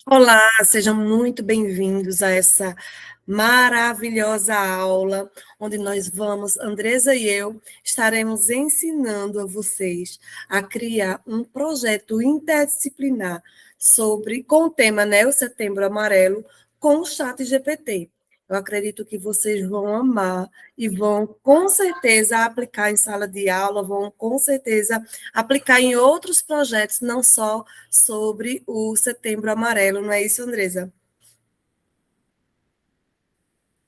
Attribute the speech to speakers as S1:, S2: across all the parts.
S1: Olá, sejam muito bem-vindos a essa maravilhosa aula, onde nós vamos, Andresa e eu, estaremos ensinando a vocês a criar um projeto interdisciplinar com o tema, né, o Setembro Amarelo, com o ChatGPT. Eu acredito que vocês vão amar e vão, com certeza, aplicar em sala de aula, vão, com certeza, aplicar em outros projetos, não só sobre o Setembro Amarelo, não é isso, Andresa?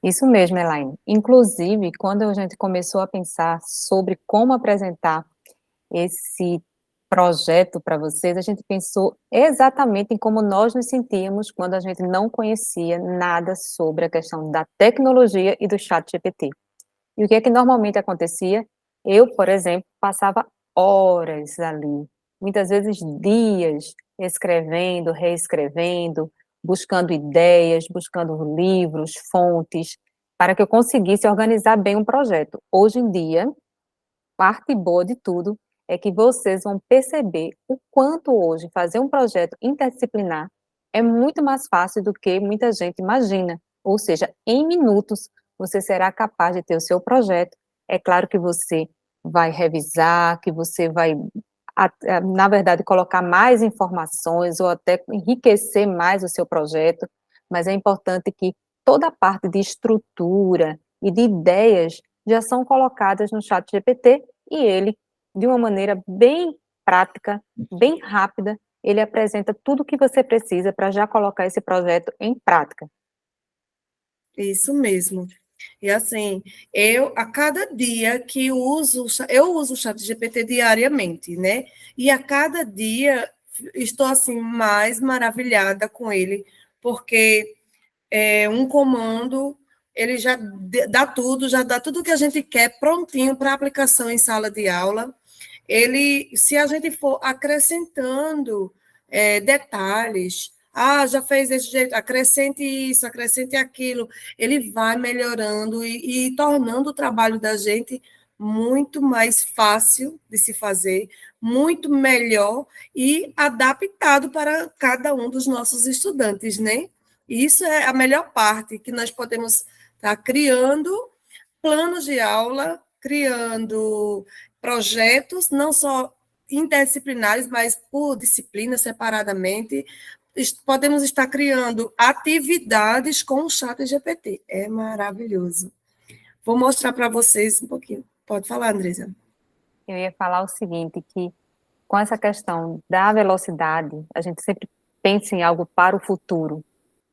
S2: Isso mesmo, Elaine. Inclusive, quando a gente começou a pensar sobre como apresentar esse projeto para vocês, a gente pensou exatamente em como nós nos sentíamos quando a gente não conhecia nada sobre a questão da tecnologia e do chat GPT. E o que é que normalmente acontecia? Eu, por exemplo, passava horas ali, muitas vezes dias, escrevendo, reescrevendo, buscando ideias, buscando livros, fontes, para que eu conseguisse organizar bem um projeto. Hoje em dia, parte boa de tudo é que vocês vão perceber o quanto hoje fazer um projeto interdisciplinar é muito mais fácil do que muita gente imagina. Ou seja, em minutos você será capaz de ter o seu projeto. É claro que você vai revisar, que você vai, na verdade, colocar mais informações ou até enriquecer mais o seu projeto, mas é importante que toda a parte de estrutura e de ideias já são colocadas no chat GPT e ele, de uma maneira bem prática, bem rápida, ele apresenta tudo o que você precisa para já colocar esse projeto em prática.
S1: Isso mesmo. E assim, eu a cada dia que eu uso o chat GPT diariamente, né? E a cada dia estou assim mais maravilhada com ele, porque um comando, ele já dá tudo que a gente quer prontinho para aplicação em sala de aula. Ele, se a gente for acrescentando detalhes, já fez desse jeito, acrescente isso, acrescente aquilo, ele vai melhorando e tornando o trabalho da gente muito mais fácil de se fazer, muito melhor e adaptado para cada um dos nossos estudantes, né? E isso é a melhor parte, que nós podemos estar criando planos de aula, criando projetos, não só interdisciplinares, mas por disciplina, separadamente. Podemos estar criando atividades com o chat GPT. É maravilhoso. Vou mostrar para vocês um pouquinho. Pode falar, Andresa.
S2: Eu ia falar o seguinte, que com essa questão da velocidade, a gente sempre pensa em algo para o futuro.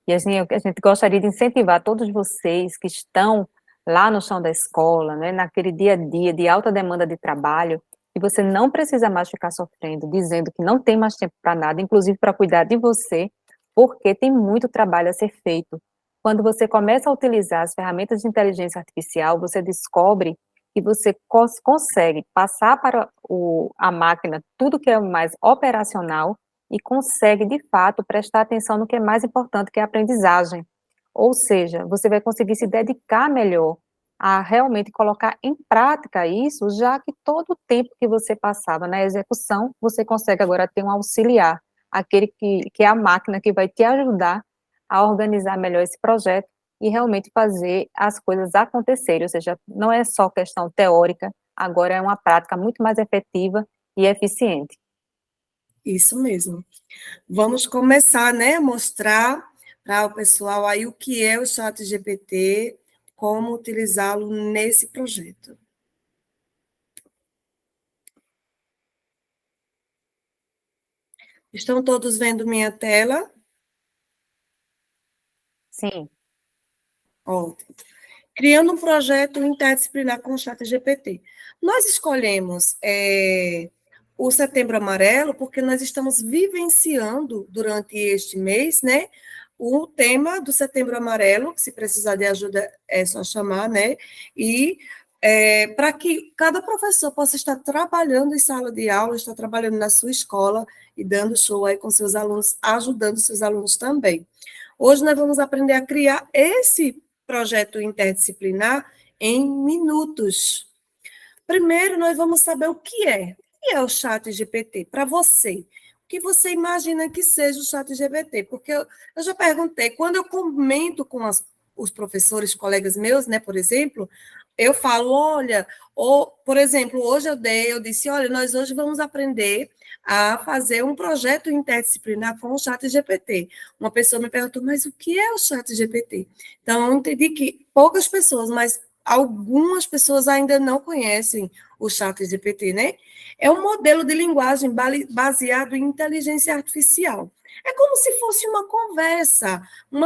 S2: E assim, a gente gostaria de incentivar todos vocês que estão lá no chão da escola, né, naquele dia a dia de alta demanda de trabalho, que você não precisa mais ficar sofrendo, dizendo que não tem mais tempo para nada, inclusive para cuidar de você, porque tem muito trabalho a ser feito. Quando você começa a utilizar as ferramentas de inteligência artificial, você descobre que você consegue passar para a máquina tudo que é mais operacional e consegue, de fato, prestar atenção no que é mais importante, que é a aprendizagem. Ou seja, você vai conseguir se dedicar melhor a realmente colocar em prática isso, já que todo o tempo que você passava na execução, você consegue agora ter um auxiliar, aquele que é a máquina que vai te ajudar a organizar melhor esse projeto e realmente fazer as coisas acontecerem, ou seja, não é só questão teórica, agora é uma prática muito mais efetiva e eficiente.
S1: Isso mesmo. Vamos começar, né, a mostrar para o pessoal aí o que é o chat GPT, como utilizá-lo nesse projeto. Estão todos vendo minha tela?
S2: Sim.
S1: Ótimo. Criando um projeto interdisciplinar com o ChatGPT. Nós escolhemos o Setembro Amarelo porque nós estamos vivenciando durante este mês, né, o tema do Setembro Amarelo, que se precisar de ajuda é só chamar, né, e para que cada professor possa estar trabalhando em sala de aula, estar trabalhando na sua escola e dando show aí com seus alunos, ajudando seus alunos também. Hoje nós vamos aprender a criar esse projeto interdisciplinar em minutos. Primeiro, nós vamos saber o que é. O que é o chat GPT para você? que você imagina que seja o ChatGPT? Porque eu já perguntei, quando eu comento com os professores, colegas meus, né, por exemplo, eu falo, olha, ou, por exemplo, hoje eu disse, olha, nós hoje vamos aprender a fazer um projeto interdisciplinar com o ChatGPT. Uma pessoa me perguntou, mas o que é o ChatGPT? Então, eu entendi que poucas pessoas, mas algumas pessoas ainda não conhecem o ChatGPT, né? É um modelo de linguagem baseado em inteligência artificial. É como se fosse uma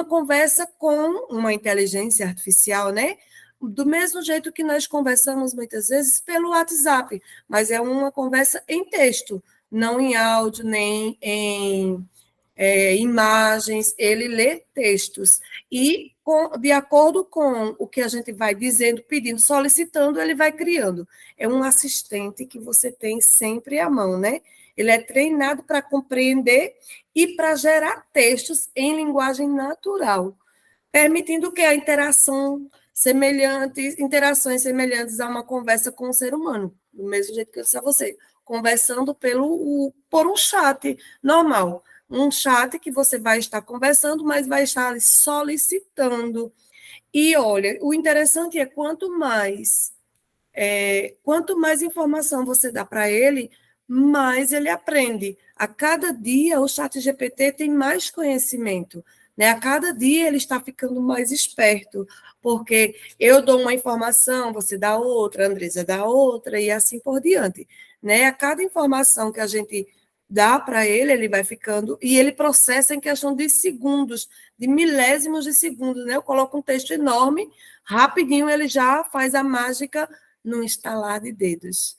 S1: conversa com uma inteligência artificial, né? Do mesmo jeito que nós conversamos muitas vezes pelo WhatsApp, mas é uma conversa em texto, não em áudio, nem em imagens, ele lê textos. E, de acordo com o que a gente vai dizendo, pedindo, solicitando, ele vai criando. É um assistente que você tem sempre à mão, né? Ele é treinado para compreender e para gerar textos em linguagem natural, permitindo que a interações semelhantes a uma conversa com um ser humano, do mesmo jeito que eu disse a você, conversando por um chat normal. Um chat que você vai estar conversando, mas vai estar solicitando. E olha, o interessante é quanto mais informação você dá para ele, mais ele aprende. A cada dia, o chat GPT tem mais conhecimento. Né? A cada dia, ele está ficando mais esperto, porque eu dou uma informação, você dá outra, a Andresa dá outra, e assim por diante. Né? A cada informação que a gente dá para ele, ele vai ficando, e ele processa em questão de segundos, de milésimos de segundos. Né? Eu coloco um texto enorme, rapidinho ele já faz a mágica no estalar de dedos.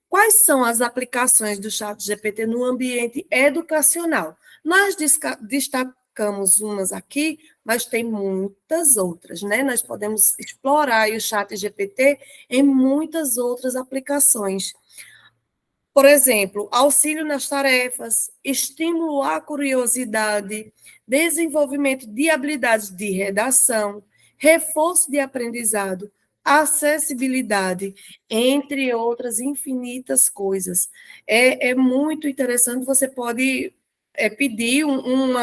S1: Quais são as aplicações do ChatGPT no ambiente educacional? Nós destacamos umas aqui, mas tem muitas outras, né? Nós podemos explorar o ChatGPT em muitas outras aplicações. Por exemplo, auxílio nas tarefas, estímulo à curiosidade, desenvolvimento de habilidades de redação, reforço de aprendizado, acessibilidade, entre outras infinitas coisas. É muito interessante, você pode pedir um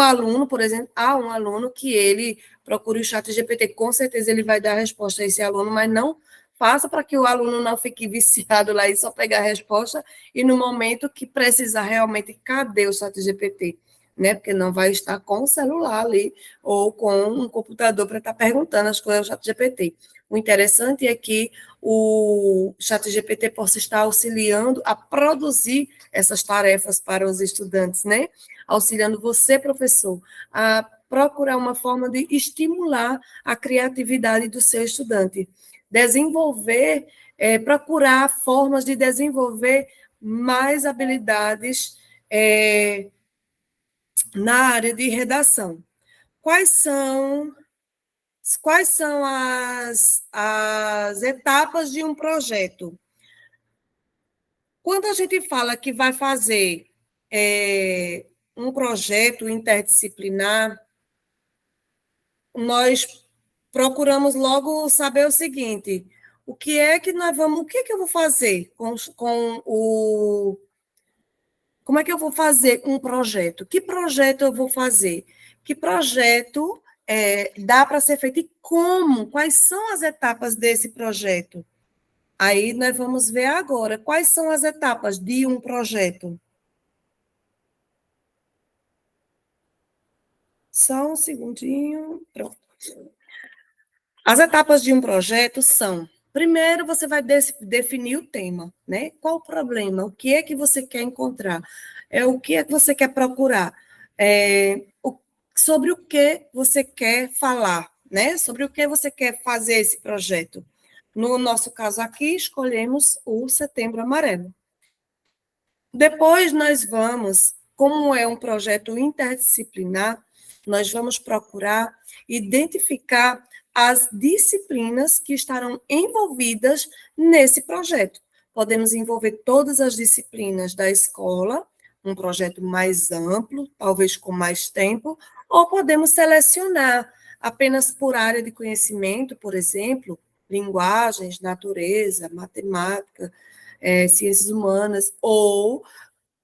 S1: aluno, por exemplo, um aluno que ele procure o chat GPT, com certeza ele vai dar a resposta a esse aluno, mas não faça para que o aluno não fique viciado lá e só pegar a resposta e no momento que precisar realmente, cadê o chat GPT? Né? Porque não vai estar com o celular ali ou com um computador para estar perguntando as coisas ao chat GPT. O interessante é que o chat GPT possa estar auxiliando a produzir essas tarefas para os estudantes, né? Auxiliando você, professor, a procurar uma forma de estimular a criatividade do seu estudante, procurar formas de desenvolver mais habilidades na área de redação. Quais são as etapas de um projeto? Quando a gente fala que vai fazer um projeto interdisciplinar, nós procuramos logo saber o seguinte: o que é que eu vou fazer como é que eu vou fazer um projeto? Que projeto eu vou fazer? Que projeto dá para ser feito e como? Quais são as etapas desse projeto? Aí nós vamos ver agora quais são as etapas de um projeto. Só um segundinho. Pronto. As etapas de um projeto são: primeiro, você vai definir o tema, né? Qual o problema? O que é que você quer encontrar? O que é que você quer procurar? Sobre o que você quer falar, né? Sobre o que você quer fazer esse projeto. No nosso caso aqui, escolhemos o Setembro Amarelo. Depois como é um projeto interdisciplinar, nós vamos procurar identificar as disciplinas que estarão envolvidas nesse projeto. Podemos envolver todas as disciplinas da escola, um projeto mais amplo, talvez com mais tempo, ou podemos selecionar apenas por área de conhecimento, por exemplo, linguagens, natureza, matemática, ciências humanas, ou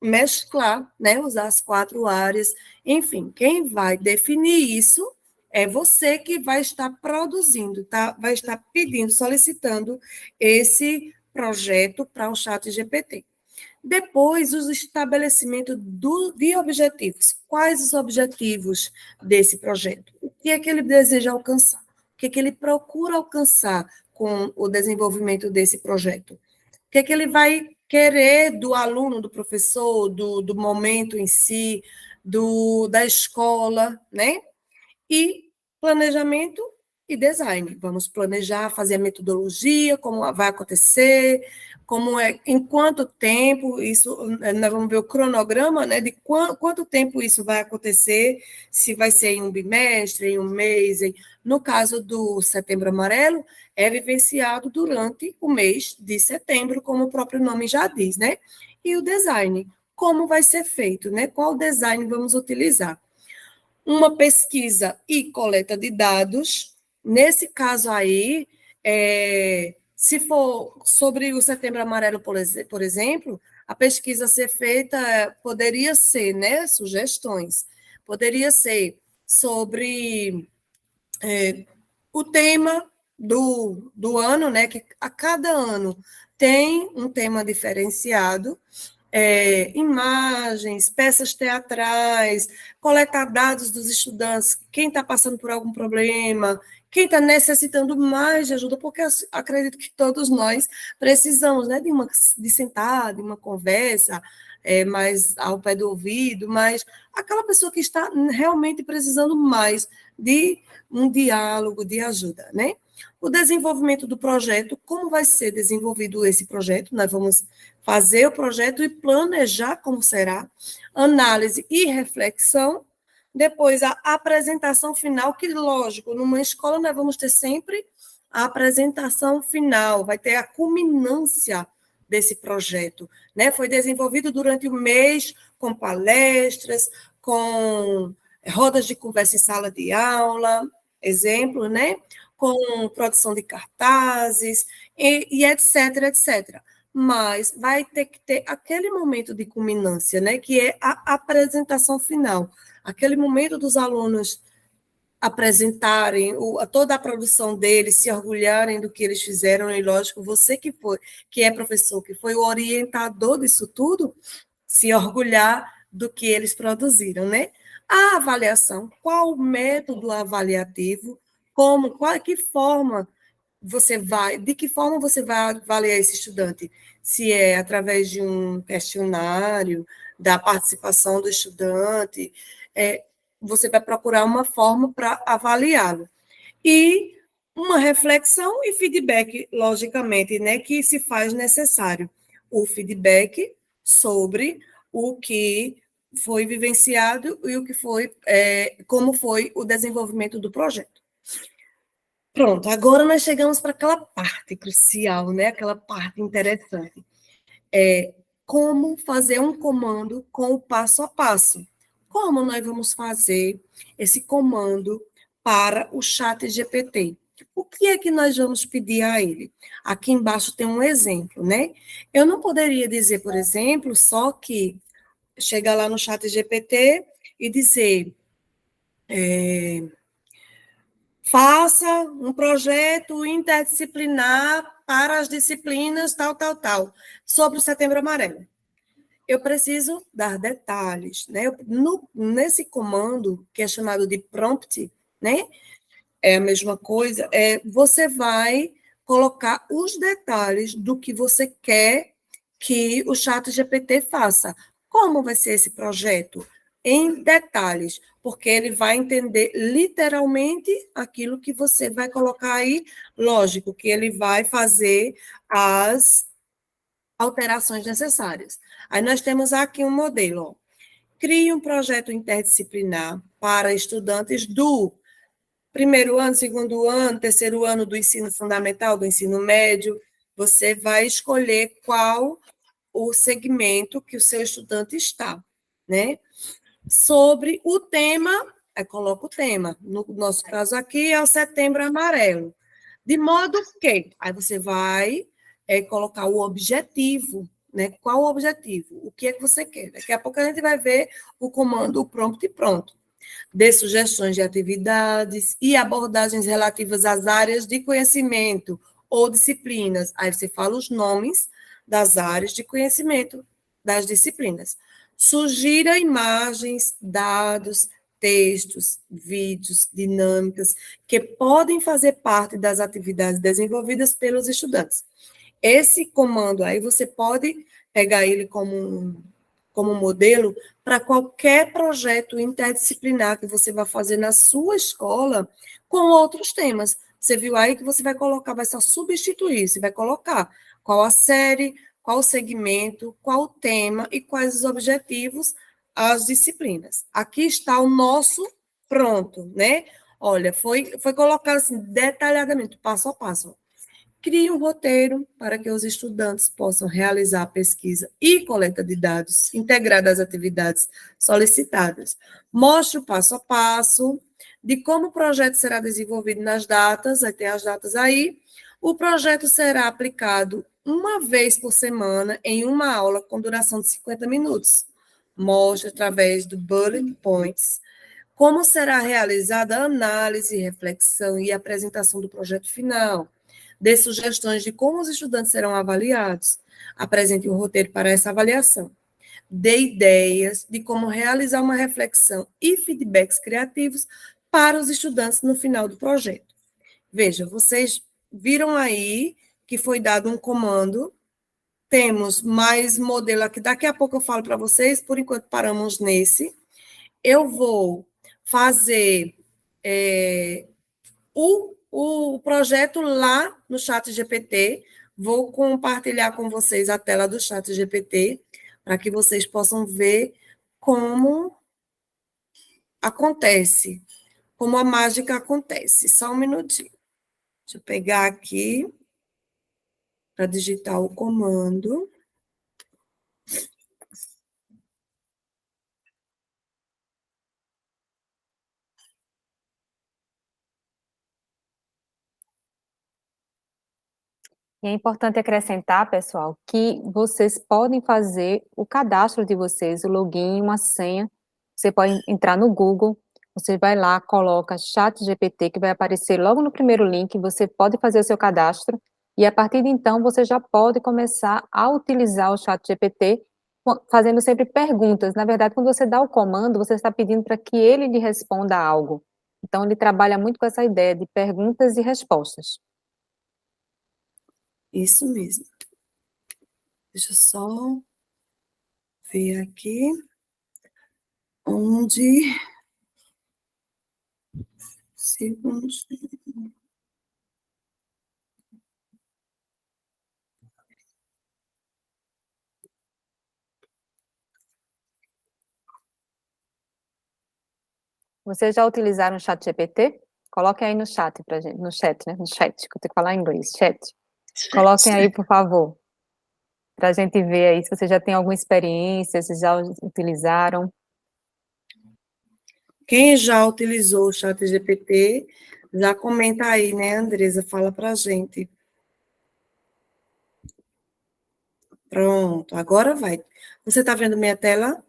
S1: mesclar, né, usar as 4 áreas. Enfim, quem vai definir isso é você que vai estar produzindo, tá? Vai estar pedindo, solicitando esse projeto para o chat GPT. Depois, o estabelecimento de objetivos. Quais os objetivos desse projeto? O que é que ele deseja alcançar? O que é que ele procura alcançar com o desenvolvimento desse projeto? O que é que ele vai querer do aluno, do professor, do momento em si, da escola, né? E planejamento e design. Vamos planejar, fazer a metodologia, como vai acontecer, como é, em quanto tempo isso, nós vamos ver o cronograma, né, de quanto tempo isso vai acontecer, se vai ser em um bimestre, em um mês. No caso do Setembro Amarelo, é vivenciado durante o mês de setembro, como o próprio nome já diz, né? E o design, como vai ser feito, né? Qual design vamos utilizar? Uma pesquisa e coleta de dados. Nesse caso aí, se for sobre o Setembro Amarelo, por exemplo, a pesquisa a ser feita poderia ser, né, sugestões, poderia ser sobre o tema do ano, né, que a cada ano tem um tema diferenciado, imagens, peças teatrais, coletar dados dos estudantes, quem está passando por algum problema, quem está necessitando mais de ajuda, porque eu acredito que todos nós precisamos, né, de sentar, de uma conversa mais ao pé do ouvido, mas aquela pessoa que está realmente precisando mais de um diálogo, de ajuda, né? O desenvolvimento do projeto, como vai ser desenvolvido esse projeto? Nós vamos fazer o projeto e planejar como será, análise e reflexão, depois a apresentação final, que lógico, numa escola nós vamos ter sempre a apresentação final, vai ter a culminância desse projeto, né? Foi desenvolvido durante o mês com palestras, com rodas de conversa em sala de aula, exemplo, né? Com produção de cartazes e etc, etc. Mas vai ter que ter aquele momento de culminância, né? Que é a apresentação final, aquele momento dos alunos apresentarem toda a produção deles, se orgulharem do que eles fizeram, e lógico, você que é professor, que foi o orientador disso tudo, se orgulhar do que eles produziram, né? A avaliação, qual o método avaliativo, que forma de que forma você vai avaliar esse estudante? Se é através de um questionário, da participação do estudante, você vai procurar uma forma para avaliá-lo. E uma reflexão e feedback, logicamente, né, que se faz necessário. O feedback sobre o que foi vivenciado e o que foi, como foi o desenvolvimento do projeto. Pronto, agora nós chegamos para aquela parte crucial, né? Aquela parte interessante. Como fazer um comando com o passo a passo. Como nós vamos fazer esse comando para o chat GPT? O que é que nós vamos pedir a ele? Aqui embaixo tem um exemplo, né? Eu não poderia dizer, por exemplo, só que chegar lá no chat GPT e dizer faça um projeto interdisciplinar para as disciplinas tal, tal, tal, sobre o Setembro Amarelo. Eu preciso dar detalhes, né? Nesse comando, que é chamado de prompt, né? É a mesma coisa, você vai colocar os detalhes do que você quer que o chat GPT faça. Como vai ser esse projeto? Em detalhes, porque ele vai entender literalmente aquilo que você vai colocar aí. Lógico que ele vai fazer as alterações necessárias. Aí nós temos aqui um modelo. Ó. Crie um projeto interdisciplinar para estudantes do primeiro ano, segundo ano, terceiro ano do ensino fundamental, do ensino médio. Você vai escolher qual o segmento que o seu estudante está, né? Sobre o tema, aí coloca o tema. No nosso caso aqui é o Setembro Amarelo. De modo que, aí você vai colocar o objetivo, né? Qual o objetivo? O que é que você quer? Daqui a pouco a gente vai ver o comando, o prompt pronto. Dê sugestões de atividades e abordagens relativas às áreas de conhecimento ou disciplinas. Aí você fala os nomes das áreas de conhecimento das disciplinas. Sugira imagens, dados, textos, vídeos, dinâmicas que podem fazer parte das atividades desenvolvidas pelos estudantes. Esse comando aí você pode pegar ele como modelo para qualquer projeto interdisciplinar que você vai fazer na sua escola com outros temas. Você viu aí que você vai colocar, vai só substituir, você vai colocar qual a série, qual o segmento, qual o tema e quais os objetivos, as disciplinas. Aqui está o nosso pronto, né? Olha, foi colocado assim, detalhadamente, passo a passo. Crie um roteiro para que os estudantes possam realizar a pesquisa e coleta de dados integrada às atividades solicitadas. Mostre o passo a passo de como o projeto será desenvolvido nas datas, vai ter as datas aí. O projeto será aplicado uma vez por semana em uma aula com duração de 50 minutos. Mostre através do bullet points como será realizada a análise, reflexão e apresentação do projeto final. Dê sugestões de como os estudantes serão avaliados. Apresente um roteiro para essa avaliação. Dê ideias de como realizar uma reflexão e feedbacks criativos para os estudantes no final do projeto. Veja, vocês viram aí que foi dado um comando. Temos mais modelo aqui. Daqui a pouco eu falo para vocês, por enquanto paramos nesse. Eu vou fazer o projeto lá no chat GPT, vou compartilhar com vocês a tela do chat GPT, para que vocês possam ver como acontece, como a mágica acontece. Só um minutinho. Deixa eu pegar aqui para digitar o comando.
S2: E é importante acrescentar, pessoal, que vocês podem fazer o cadastro de vocês, o login, uma senha. Você pode entrar no Google, você vai lá, coloca ChatGPT, que vai aparecer logo no primeiro link, você pode fazer o seu cadastro, e a partir de então você já pode começar a utilizar o ChatGPT, fazendo sempre perguntas. Na verdade, quando você dá o comando, você está pedindo para que ele lhe responda algo. Então, ele trabalha muito com essa ideia de perguntas e respostas.
S1: Isso mesmo. Deixa eu só ver aqui onde... Segundos.
S2: Vocês já utilizaram o chat GPT? Coloquem aí no chat pra gente, no chat, né? No chat, que eu tenho que falar em inglês, chat. Coloquem aí, por favor, para a gente ver aí se vocês já têm alguma experiência, se já utilizaram.
S1: Quem já utilizou o chat GPT, já comenta aí, né, Andresa? Fala para a gente. Pronto, agora vai. Você está vendo minha tela?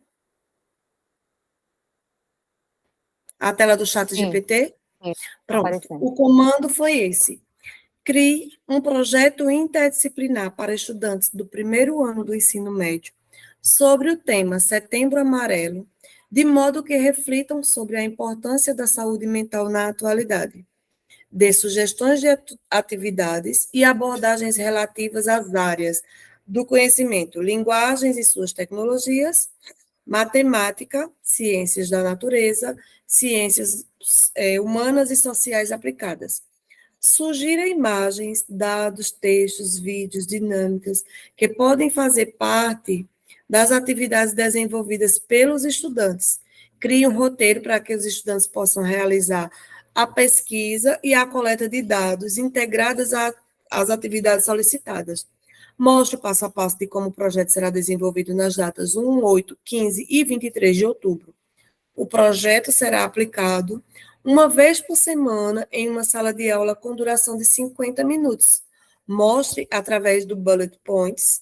S1: A tela do chat
S2: Sim,
S1: GPT?
S2: sim,
S1: Pronto,
S2: aparecendo.
S1: o comando foi esse. Crie um projeto interdisciplinar para estudantes do primeiro ano do ensino médio sobre o tema Setembro Amarelo, de modo que reflitam sobre a importância da saúde mental na atualidade. Dê sugestões de atividades e abordagens relativas às áreas do conhecimento, linguagens e suas tecnologias, matemática, ciências da natureza, ciências humanas e sociais aplicadas. Sugira imagens, dados, textos, vídeos, dinâmicas que podem fazer parte das atividades desenvolvidas pelos estudantes. Crie um roteiro para que os estudantes possam realizar a pesquisa e a coleta de dados integradas às atividades solicitadas. Mostre o passo a passo de como o projeto será desenvolvido nas datas 1, 8, 15 e 23 de outubro. O projeto será aplicado uma vez por semana em uma sala de aula com duração de 50 minutos. Mostre, através do bullet points,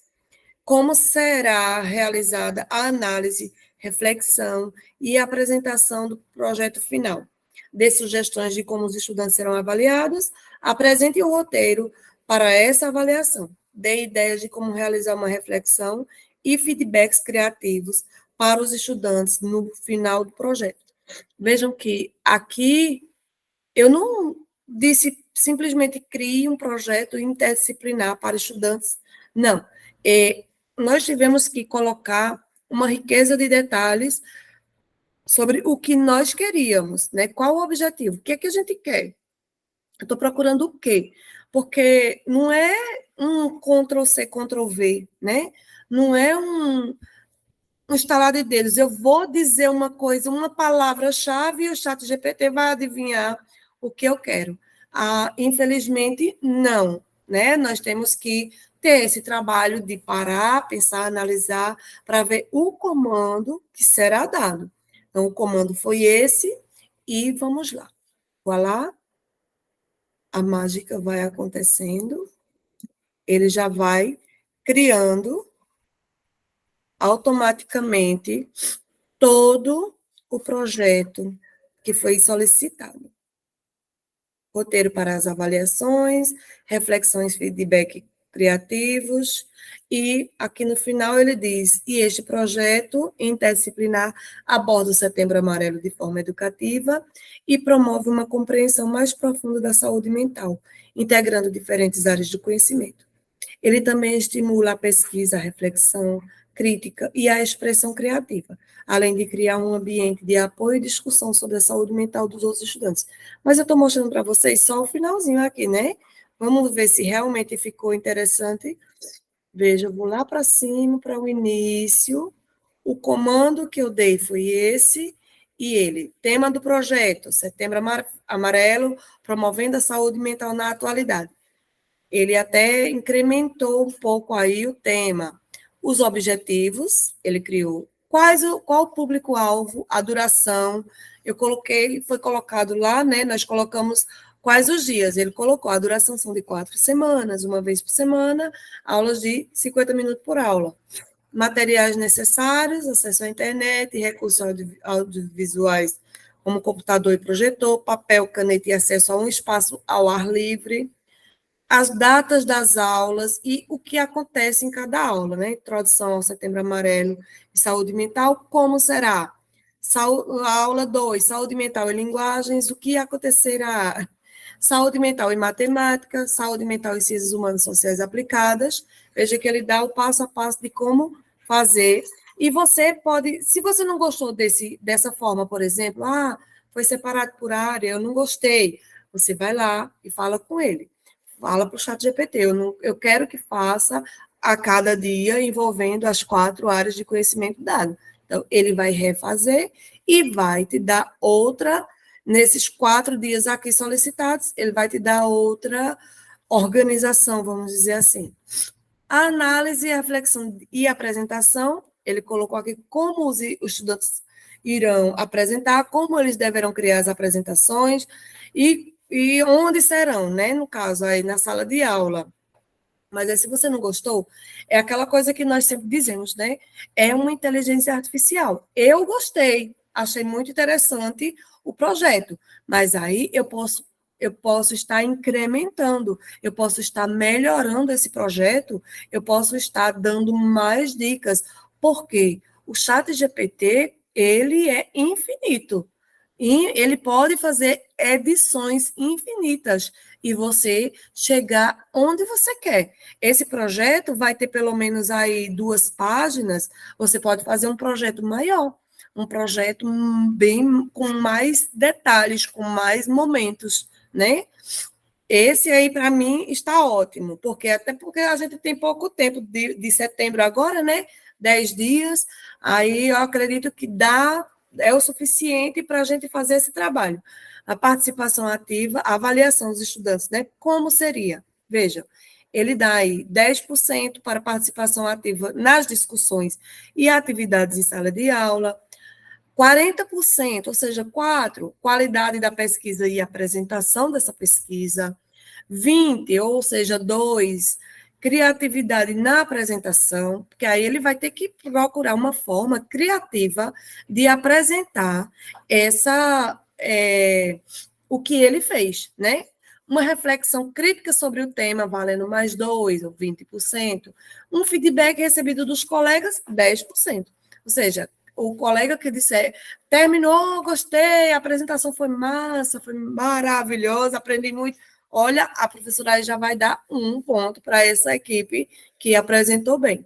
S1: como será realizada a análise, reflexão e apresentação do projeto final. Dê sugestões de como os estudantes serão avaliados, apresente o roteiro para essa avaliação. Dê ideias de como realizar uma reflexão e feedbacks criativos para os estudantes no final do projeto. Vejam que aqui eu não disse simplesmente crie um projeto interdisciplinar para estudantes, não. Nós tivemos que colocar uma riqueza de detalhes sobre o que nós queríamos, né? Qual o objetivo? O que é que a gente quer? Eu estou procurando o quê? Porque não é um Ctrl+C, Ctrl+V, né? Não é um estalar de dedos. Eu vou dizer uma coisa, uma palavra-chave, e o chat GPT vai adivinhar o que eu quero. Infelizmente, não. Né? Nós temos que ter esse trabalho de parar, pensar, analisar, para ver o comando que será dado. Então, o comando foi esse, e vamos lá. Voilà, a mágica vai acontecendo, ele já vai criando automaticamente todo o projeto que foi solicitado. Roteiro para as avaliações, reflexões, feedback criativos, e aqui no final ele diz, e este projeto interdisciplinar aborda o Setembro Amarelo de forma educativa e promove uma compreensão mais profunda da saúde mental, integrando diferentes áreas do conhecimento. Ele também estimula a pesquisa, a reflexão crítica e a expressão criativa, além de criar um ambiente de apoio e discussão sobre a saúde mental dos outros estudantes. Mas eu estou mostrando para vocês só o finalzinho aqui, né? Vamos ver se realmente ficou interessante. Veja, eu vou lá para cima, para o início. O comando que eu dei foi esse, e ele, tema do projeto, Setembro Amarelo, promovendo a saúde mental na atualidade. Ele até incrementou um pouco aí o tema. Os objetivos, ele criou. Qual o público-alvo, a duração? Eu coloquei, foi colocado lá, né? Nós colocamos quais os dias. Ele colocou, a duração são de 4 semanas, uma vez por semana, aulas de 50 minutos por aula. Materiais necessários, acesso à internet, recursos audiovisuais, como computador e projetor, papel, caneta e acesso a um espaço ao ar livre, as datas das aulas e o que acontece em cada aula, né? Introdução ao Setembro Amarelo e Saúde Mental, como será? Aula 2, Saúde Mental e Linguagens, o que acontecerá? Saúde Mental e Matemática, Saúde Mental e Ciências Humanas e Sociais Aplicadas. Veja que ele dá o passo a passo de como fazer. E você pode, se você não gostou dessa forma, por exemplo, foi separado por área, eu não gostei, você vai lá e fala com ele. Fala para o chat GPT, eu quero que faça a cada dia envolvendo as 4 áreas de conhecimento dado. Então, ele vai refazer e vai te dar outra, nesses 4 dias aqui solicitados, ele vai te dar outra organização, vamos dizer assim. A análise, a reflexão e a apresentação, ele colocou aqui como os estudantes irão apresentar, como eles deverão criar as apresentações e onde serão, né? No caso, aí na sala de aula. Mas aí, se você não gostou, é aquela coisa que nós sempre dizemos, né? É uma inteligência artificial. Eu gostei, achei muito interessante o projeto, mas aí eu posso estar incrementando, eu posso estar melhorando esse projeto, eu posso estar dando mais dicas, porque o chat GPT, ele é infinito. E ele pode fazer edições infinitas e você chegar onde você quer. Esse projeto vai ter pelo menos aí 2 páginas, você pode fazer um projeto maior, um projeto bem com mais detalhes, com mais momentos, né? Esse aí, para mim, está ótimo, até porque a gente tem pouco tempo de setembro agora, né? 10 dias, aí eu acredito que é o suficiente para a gente fazer esse trabalho. A participação ativa, a avaliação dos estudantes, né? Como seria? Veja, ele dá aí 10% para participação ativa nas discussões e atividades em sala de aula, 40%, ou seja, 4, qualidade da pesquisa e apresentação dessa pesquisa, 20, ou seja, 2, criatividade na apresentação, porque aí ele vai ter que procurar uma forma criativa de apresentar o que ele fez, né? Uma reflexão crítica sobre o tema, valendo mais 2 ou 20%. Um feedback recebido dos colegas, 10%. Ou seja, o colega que disser, terminou, gostei, a apresentação foi massa, foi maravilhosa, aprendi muito. Olha, a professora já vai dar 1 ponto para essa equipe que apresentou bem.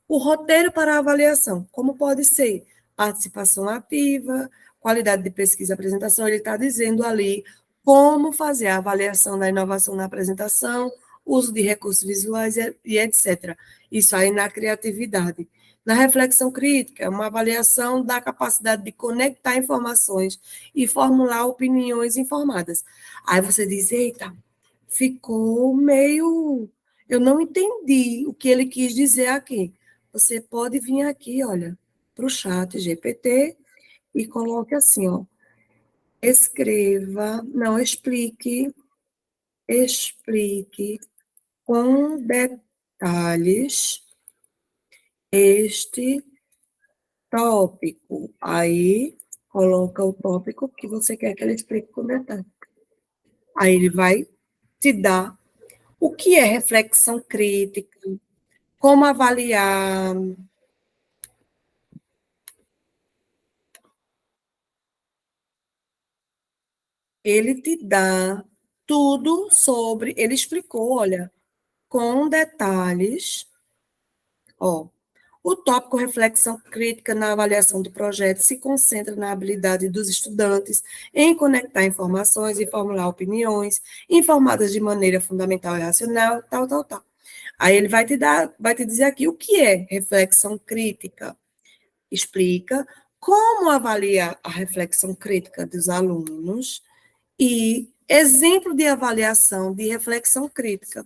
S1: O roteiro para avaliação, como pode ser? Participação ativa, qualidade de pesquisa e apresentação, ele está dizendo ali como fazer a avaliação da inovação na apresentação, uso de recursos visuais e etc. Isso aí na criatividade. Na reflexão crítica, uma avaliação da capacidade de conectar informações e formular opiniões informadas. Aí você diz, eita, ficou meio... Eu não entendi o que ele quis dizer aqui. Você pode vir aqui, olha, para o chat GPT e coloque assim, ó, explique com detalhes este tópico. Aí, coloca o tópico que você quer que ele explique com detalhes. Aí ele vai te dar o que é reflexão crítica, como avaliar. Ele te dá tudo sobre. Ele explicou, olha, com detalhes. Ó, o tópico reflexão crítica na avaliação do projeto se concentra na habilidade dos estudantes em conectar informações e formular opiniões, informadas de maneira fundamental e racional, tal, tal, tal. Aí ele vai te dizer aqui o que é reflexão crítica. Explica como avaliar a reflexão crítica dos alunos e exemplo de avaliação de reflexão crítica.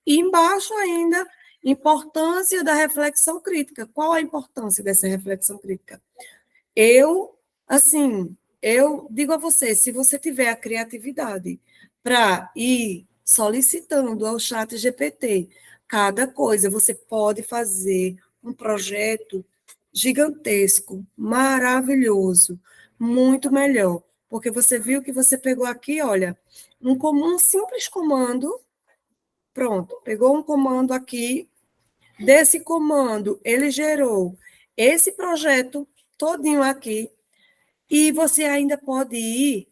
S1: E embaixo ainda, importância da reflexão crítica. Qual a importância dessa reflexão crítica? Eu digo a você, se você tiver a criatividade para ir solicitando ao chat GPT cada coisa, você pode fazer um projeto gigantesco, maravilhoso, muito melhor, porque você viu que você pegou aqui, olha, um simples comando, pronto, pegou um comando aqui, desse comando ele gerou esse projeto todinho aqui, e você ainda pode ir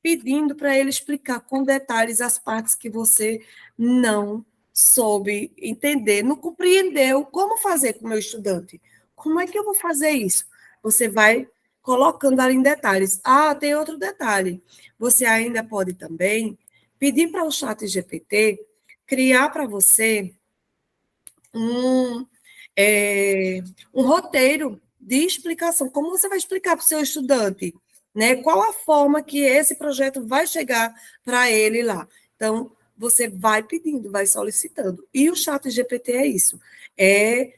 S1: pedindo para ele explicar com detalhes as partes que você não soube entender, não compreendeu como fazer com o meu estudante. Como é que eu vou fazer isso? Você vai colocando ali em detalhes. Ah, tem outro detalhe. Você ainda pode também pedir para o chat GPT criar para você um, um roteiro de explicação. Como você vai explicar para o seu estudante? Né? Qual a forma que esse projeto vai chegar para ele lá? Então, você vai pedindo, vai solicitando. E o chat GPT é isso. É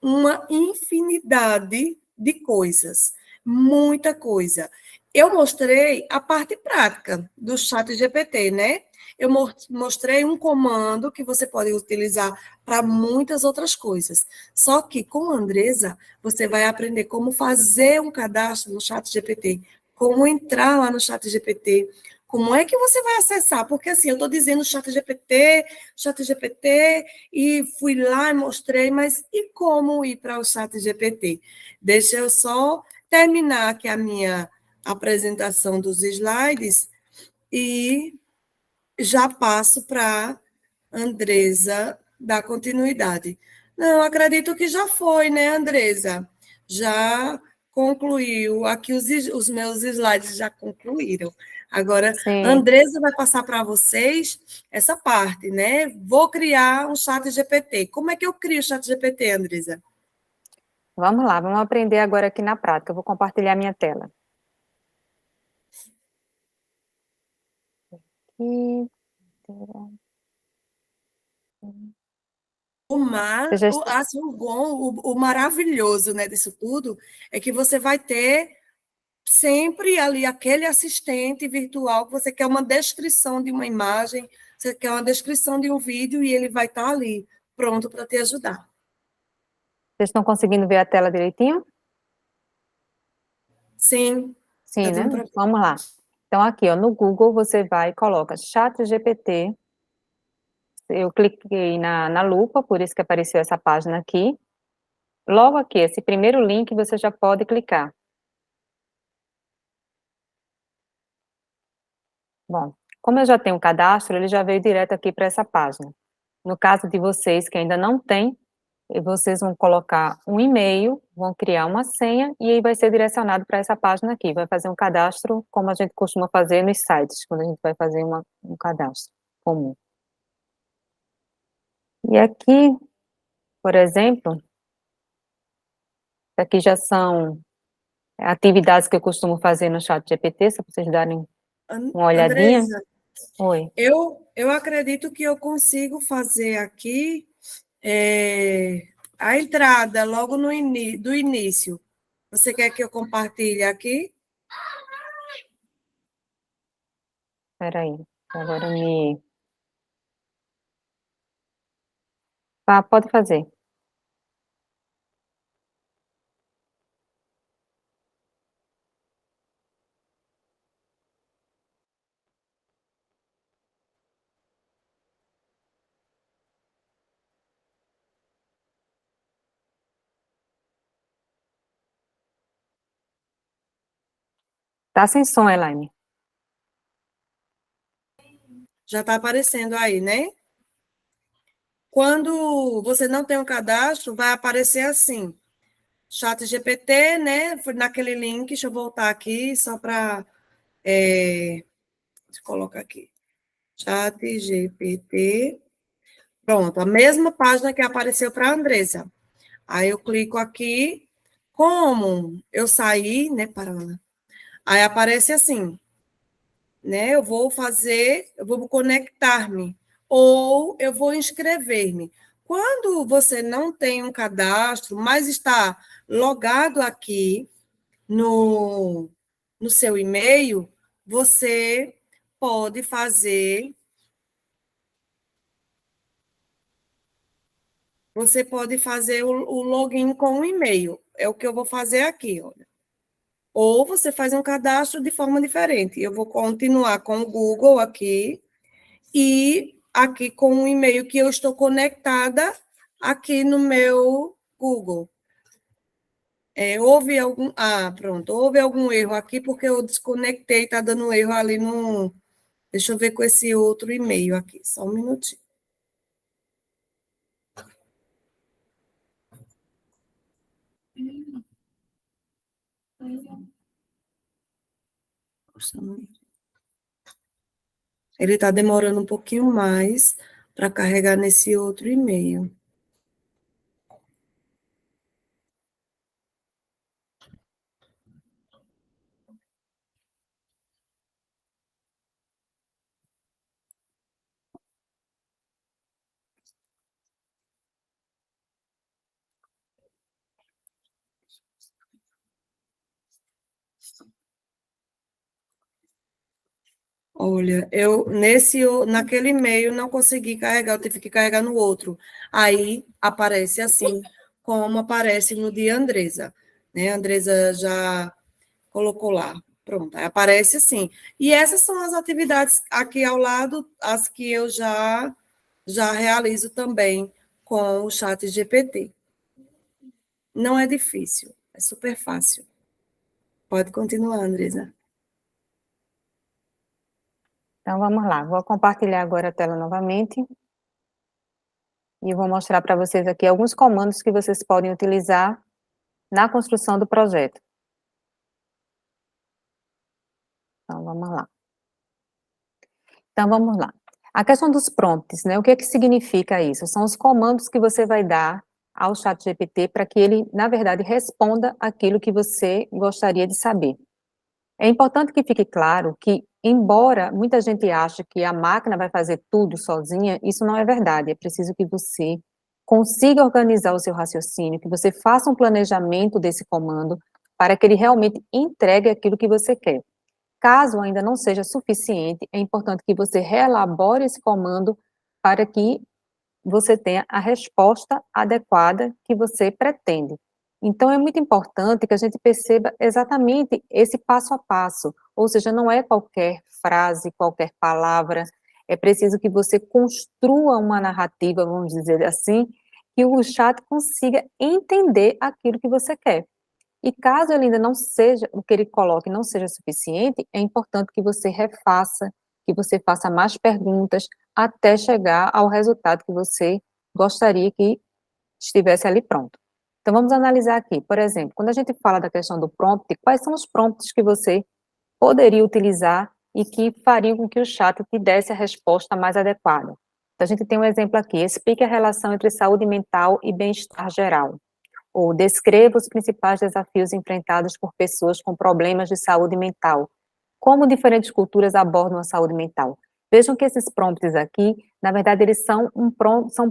S1: uma infinidade de coisas. Muita coisa. Eu mostrei a parte prática do chat GPT, né? Eu mostrei um comando que você pode utilizar para muitas outras coisas. Só que com a Andresa, você vai aprender como fazer um cadastro no chat GPT, como entrar lá no chat GPT, como é que você vai acessar? Porque assim, eu estou dizendo chat GPT, e fui lá e mostrei, mas e como ir para o chat GPT? Deixa eu só terminar aqui a minha apresentação dos slides e já passo para Andresa dar continuidade. Não, acredito que já foi, né, Andresa? Já concluiu. Aqui os meus slides já concluíram. Agora,
S2: Sim.
S1: Andresa vai passar para vocês essa parte, né? Vou criar um chat GPT. Como é que eu crio o chat GPT, Andresa?
S2: Vamos lá, vamos aprender agora aqui na prática. Eu vou compartilhar minha tela. Aqui.
S1: O bom, o maravilhoso, né, disso tudo é que você vai ter sempre ali aquele assistente virtual que você quer uma descrição de uma imagem, você quer uma descrição de um vídeo e ele vai estar ali, pronto para te ajudar.
S2: Vocês estão conseguindo ver a tela direitinho?
S1: Sim, tá
S2: Sim, né?
S1: dando para ver.
S2: Vamos lá. Então, aqui, ó, no Google, você vai e coloca ChatGPT. Eu cliquei na lupa, por isso que apareceu essa página aqui. Logo aqui, esse primeiro link, você já pode clicar. Bom, como eu já tenho um cadastro, ele já veio direto aqui para essa página. No caso de vocês que ainda não têm, vocês vão colocar um e-mail, vão criar uma senha e aí vai ser direcionado para essa página aqui. Vai fazer um cadastro, como a gente costuma fazer nos sites, quando a gente vai fazer um cadastro comum. E aqui, por exemplo, aqui já são atividades que eu costumo fazer no ChatGPT, só para vocês darem uma olhadinha.
S1: Andresa,
S2: Oi.
S1: eu acredito que eu consigo fazer aqui a entrada logo do início. Você quer que eu compartilhe aqui?
S2: Espera aí, agora me... Tá, pode fazer. Tá sem som, Elaine.
S1: Já está aparecendo aí, né? Quando você não tem um cadastro, vai aparecer assim, ChatGPT, né? Foi naquele link, deixa eu voltar aqui, só para... deixa eu colocar aqui. ChatGPT. Pronto, a mesma página que apareceu para a Andressa. Aí eu clico aqui, como eu saí, né, para... Aí aparece assim, né? Eu vou conectar-me ou eu vou inscrever-me. Quando você não tem um cadastro, mas está logado aqui no seu e-mail, você pode fazer o login com o e-mail. É o que eu vou fazer aqui, olha. Ou você faz um cadastro de forma diferente. Eu vou continuar com o Google aqui e aqui com o e-mail que eu estou conectada aqui no meu Google. Houve algum... Ah, pronto. Houve algum erro aqui porque eu desconectei, está dando erro ali no... Deixa eu ver com esse outro e-mail aqui, só um minutinho. Ele está demorando um pouquinho mais para carregar nesse outro e-mail. Olha, naquele e-mail não consegui carregar, eu tive que carregar no outro. Aí aparece assim, como aparece no de Andresa, né? A Andresa já colocou lá. Pronto, aí aparece assim. E essas são as atividades aqui ao lado, as que eu já realizo também com o chat GPT. Não é difícil, é super fácil. Pode continuar, Andresa.
S2: Então, vamos lá. Vou compartilhar agora a tela novamente. E vou mostrar para vocês aqui alguns comandos que vocês podem utilizar na construção do projeto. Então, vamos lá. Então, vamos lá. A questão dos prompts, né? O que é que significa isso? São os comandos que você vai dar ao ChatGPT para que ele, na verdade, responda aquilo que você gostaria de saber. É importante que fique claro que, embora muita gente ache que a máquina vai fazer tudo sozinha, isso não é verdade. É preciso que você consiga organizar o seu raciocínio, que você faça um planejamento desse comando para que ele realmente entregue aquilo que você quer. Caso ainda não seja suficiente, é importante que você reelabore esse comando para que você tenha a resposta adequada que você pretende. Então, é muito importante que a gente perceba exatamente esse passo a passo, ou seja, não é qualquer frase, qualquer palavra, é preciso que você construa uma narrativa, vamos dizer assim, que o chat consiga entender aquilo que você quer. E caso ele ainda não seja, o que ele coloque não seja suficiente, é importante que você refaça, que você faça mais perguntas, até chegar ao resultado que você gostaria que estivesse ali pronto. Então vamos analisar aqui, por exemplo, quando a gente fala da questão do prompt, quais são os prompts que você poderia utilizar e que fariam com que o chat te desse a resposta mais adequada? Então, a gente tem um exemplo aqui, explique a relação entre saúde mental e bem-estar geral, ou descreva os principais desafios enfrentados por pessoas com problemas de saúde mental. Como diferentes culturas abordam a saúde mental. Vejam que esses prompts aqui, na verdade, eles são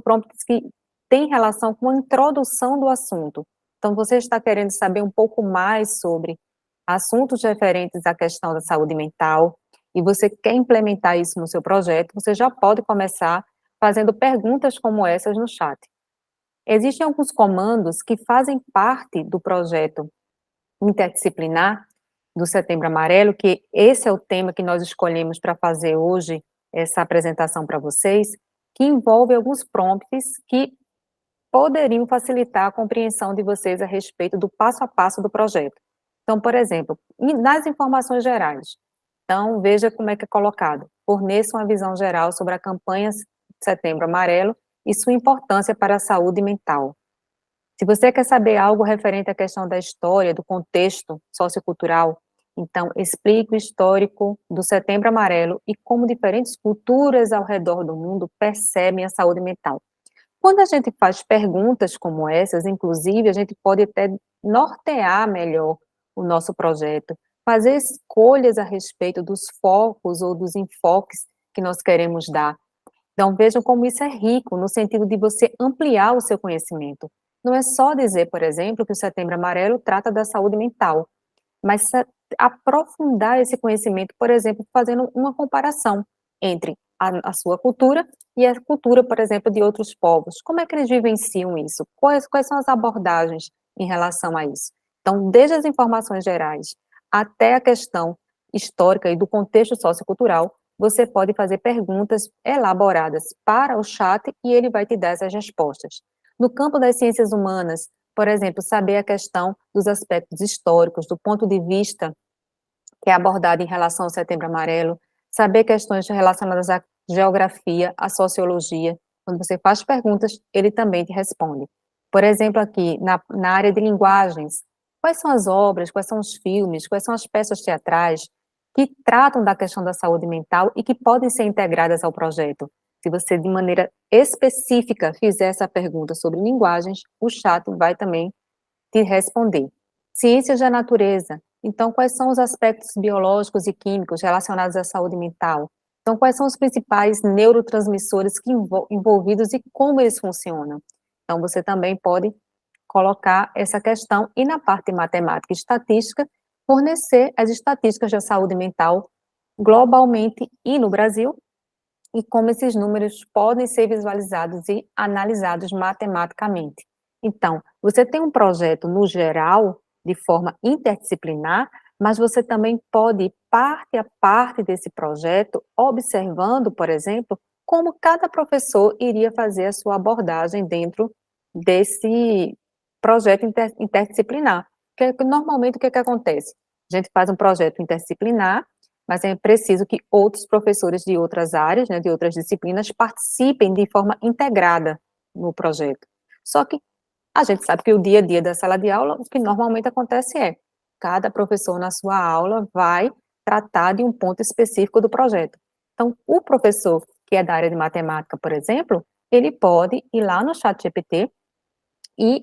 S2: prompts que têm relação com a introdução do assunto. Então, você está querendo saber um pouco mais sobre assuntos referentes à questão da saúde mental, e você quer implementar isso no seu projeto, você já pode começar fazendo perguntas como essas no chat. Existem alguns comandos que fazem parte do projeto interdisciplinar do Setembro Amarelo, que esse é o tema que nós escolhemos para fazer hoje, essa apresentação para vocês, que envolve alguns prompts que poderiam facilitar a compreensão de vocês a respeito do passo a passo do projeto. Então, por exemplo, nas informações gerais, então veja como é que é colocado. Forneça uma visão geral sobre a campanha Setembro Amarelo e sua importância para a saúde mental. Se você quer saber algo referente à questão da história, do contexto sociocultural, então explique o histórico do Setembro Amarelo e como diferentes culturas ao redor do mundo percebem a saúde mental. Quando a gente faz perguntas como essas, inclusive, a gente pode até nortear melhor o nosso projeto, fazer escolhas a respeito dos focos ou dos enfoques que nós queremos dar. Então, vejam como isso é rico, no sentido de você ampliar o seu conhecimento. Não é só dizer, por exemplo, que o Setembro Amarelo trata da saúde mental, mas aprofundar esse conhecimento, por exemplo, fazendo uma comparação entre a sua cultura e a cultura, por exemplo, de outros povos. Como é que eles vivenciam isso? Quais são as abordagens em relação a isso? Então, desde as informações gerais até a questão histórica e do contexto sociocultural, você pode fazer perguntas elaboradas para o chat e ele vai te dar essas respostas. No campo das ciências humanas, por exemplo, saber a questão dos aspectos históricos, do ponto de vista que é abordado em relação ao Setembro Amarelo, saber questões relacionadas à geografia, à sociologia. Quando você faz perguntas, ele também te responde. Por exemplo, aqui, na área de linguagens, quais são as obras, quais são os filmes, quais são as peças teatrais que tratam da questão da saúde mental e que podem ser integradas ao projeto? Se você, de maneira específica, fizer essa pergunta sobre linguagens, o chat vai também te responder. Ciências da natureza. Então, quais são os aspectos biológicos e químicos relacionados à saúde mental? Então, quais são os principais neurotransmissores envolvidos e como eles funcionam? Então, você também pode colocar essa questão e na parte de matemática e estatística, fornecer as estatísticas da saúde mental globalmente e no Brasil, e como esses números podem ser visualizados e analisados matematicamente. Então, você tem um projeto no geral, de forma interdisciplinar, mas você também pode, parte a parte desse projeto, observando, por exemplo, como cada professor iria fazer a sua abordagem dentro desse projeto interdisciplinar. Porque, normalmente, o que acontece? A gente faz um projeto interdisciplinar, mas é preciso que outros professores de outras áreas, né, de outras disciplinas, participem de forma integrada no projeto. Só que a gente sabe que o dia a dia da sala de aula, o que normalmente acontece é, cada professor na sua aula vai tratar de um ponto específico do projeto. Então, o professor que é da área de matemática, por exemplo, ele pode ir lá no ChatGPT e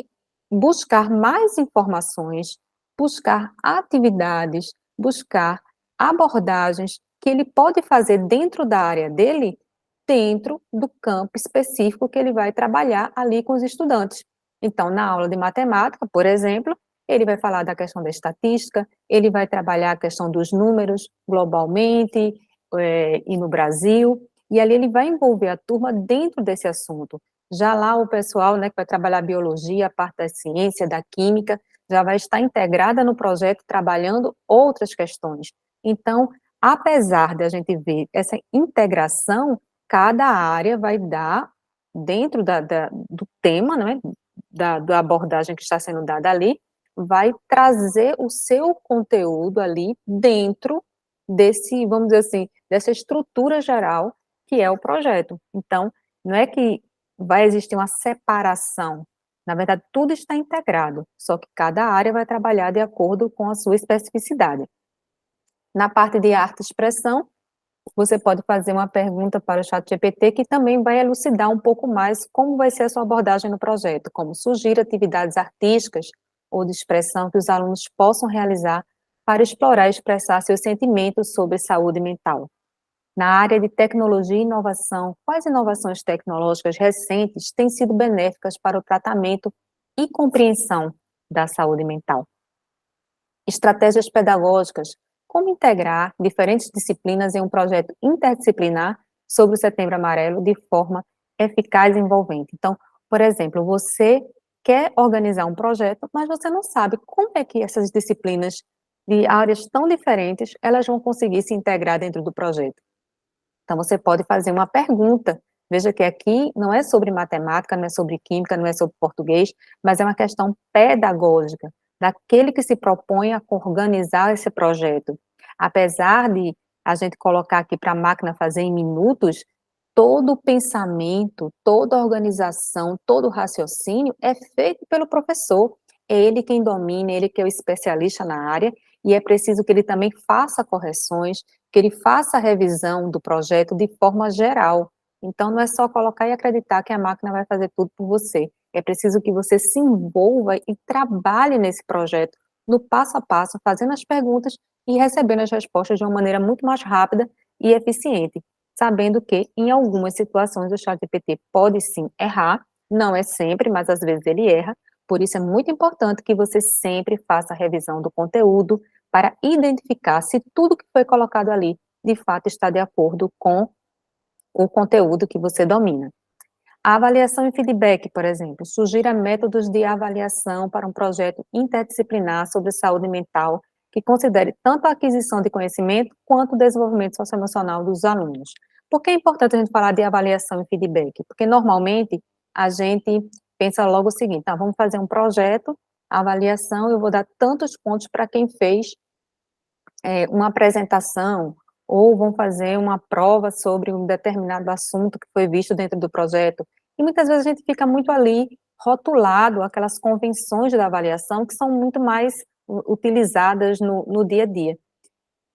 S2: buscar mais informações, buscar atividades, buscar abordagens que ele pode fazer dentro da área dele, dentro do campo específico que ele vai trabalhar ali com os estudantes. Então, na aula de matemática, por exemplo, ele vai falar da questão da estatística, ele vai trabalhar a questão dos números globalmente, e no Brasil, e ali ele vai envolver a turma dentro desse assunto. Já lá o pessoal, né, que vai trabalhar a biologia, a parte da ciência, da química, já vai estar integrada no projeto, trabalhando outras questões. Então, apesar de a gente ver essa integração, cada área vai dar, dentro do tema, né, da abordagem que está sendo dada ali, vai trazer o seu conteúdo ali dentro desse, vamos dizer assim, dessa estrutura geral que é o projeto. Então, não é que vai existir uma separação, na verdade, tudo está integrado, só que cada área vai trabalhar de acordo com a sua especificidade. Na parte de arte e expressão, você pode fazer uma pergunta para o ChatGPT que também vai elucidar um pouco mais como vai ser a sua abordagem no projeto, como surgir atividades artísticas ou de expressão que os alunos possam realizar para explorar e expressar seus sentimentos sobre saúde mental. Na área de tecnologia e inovação, quais inovações tecnológicas recentes têm sido benéficas para o tratamento e compreensão da saúde mental? Estratégias pedagógicas, como integrar diferentes disciplinas em um projeto interdisciplinar sobre o Setembro Amarelo de forma eficaz e envolvente. Então, por exemplo, você quer organizar um projeto, mas você não sabe como é que essas disciplinas de áreas tão diferentes, elas vão conseguir se integrar dentro do projeto. Então, você pode fazer uma pergunta. Veja que aqui não é sobre matemática, não é sobre química, não é sobre português, mas é uma questão pedagógica, daquele que se propõe a organizar esse projeto. Apesar de a gente colocar aqui para a máquina fazer em minutos, todo o pensamento, toda a organização, todo o raciocínio é feito pelo professor. É ele quem domina, é ele que é o especialista na área, e é preciso que ele também faça correções, que ele faça a revisão do projeto de forma geral. Então, não é só colocar e acreditar que a máquina vai fazer tudo por você. É preciso que você se envolva e trabalhe nesse projeto, no passo a passo, fazendo as perguntas e recebendo as respostas de uma maneira muito mais rápida e eficiente, sabendo que, em algumas situações, o ChatGPT pode sim errar, não é sempre, mas às vezes ele erra, por isso é muito importante que você sempre faça a revisão do conteúdo para identificar se tudo que foi colocado ali, de fato, está de acordo com o conteúdo que você domina. A avaliação e feedback, por exemplo, sugira métodos de avaliação para um projeto interdisciplinar sobre saúde mental que considere tanto a aquisição de conhecimento quanto o desenvolvimento socioemocional dos alunos. Por que é importante a gente falar de avaliação e feedback? Porque normalmente a gente pensa logo o seguinte, tá, vamos fazer um projeto, avaliação, eu vou dar tantos pontos para quem fez uma apresentação, ou vão fazer uma prova sobre um determinado assunto que foi visto dentro do projeto. E muitas vezes a gente fica muito ali rotulado, aquelas convenções da avaliação que são muito mais utilizadas no dia a dia.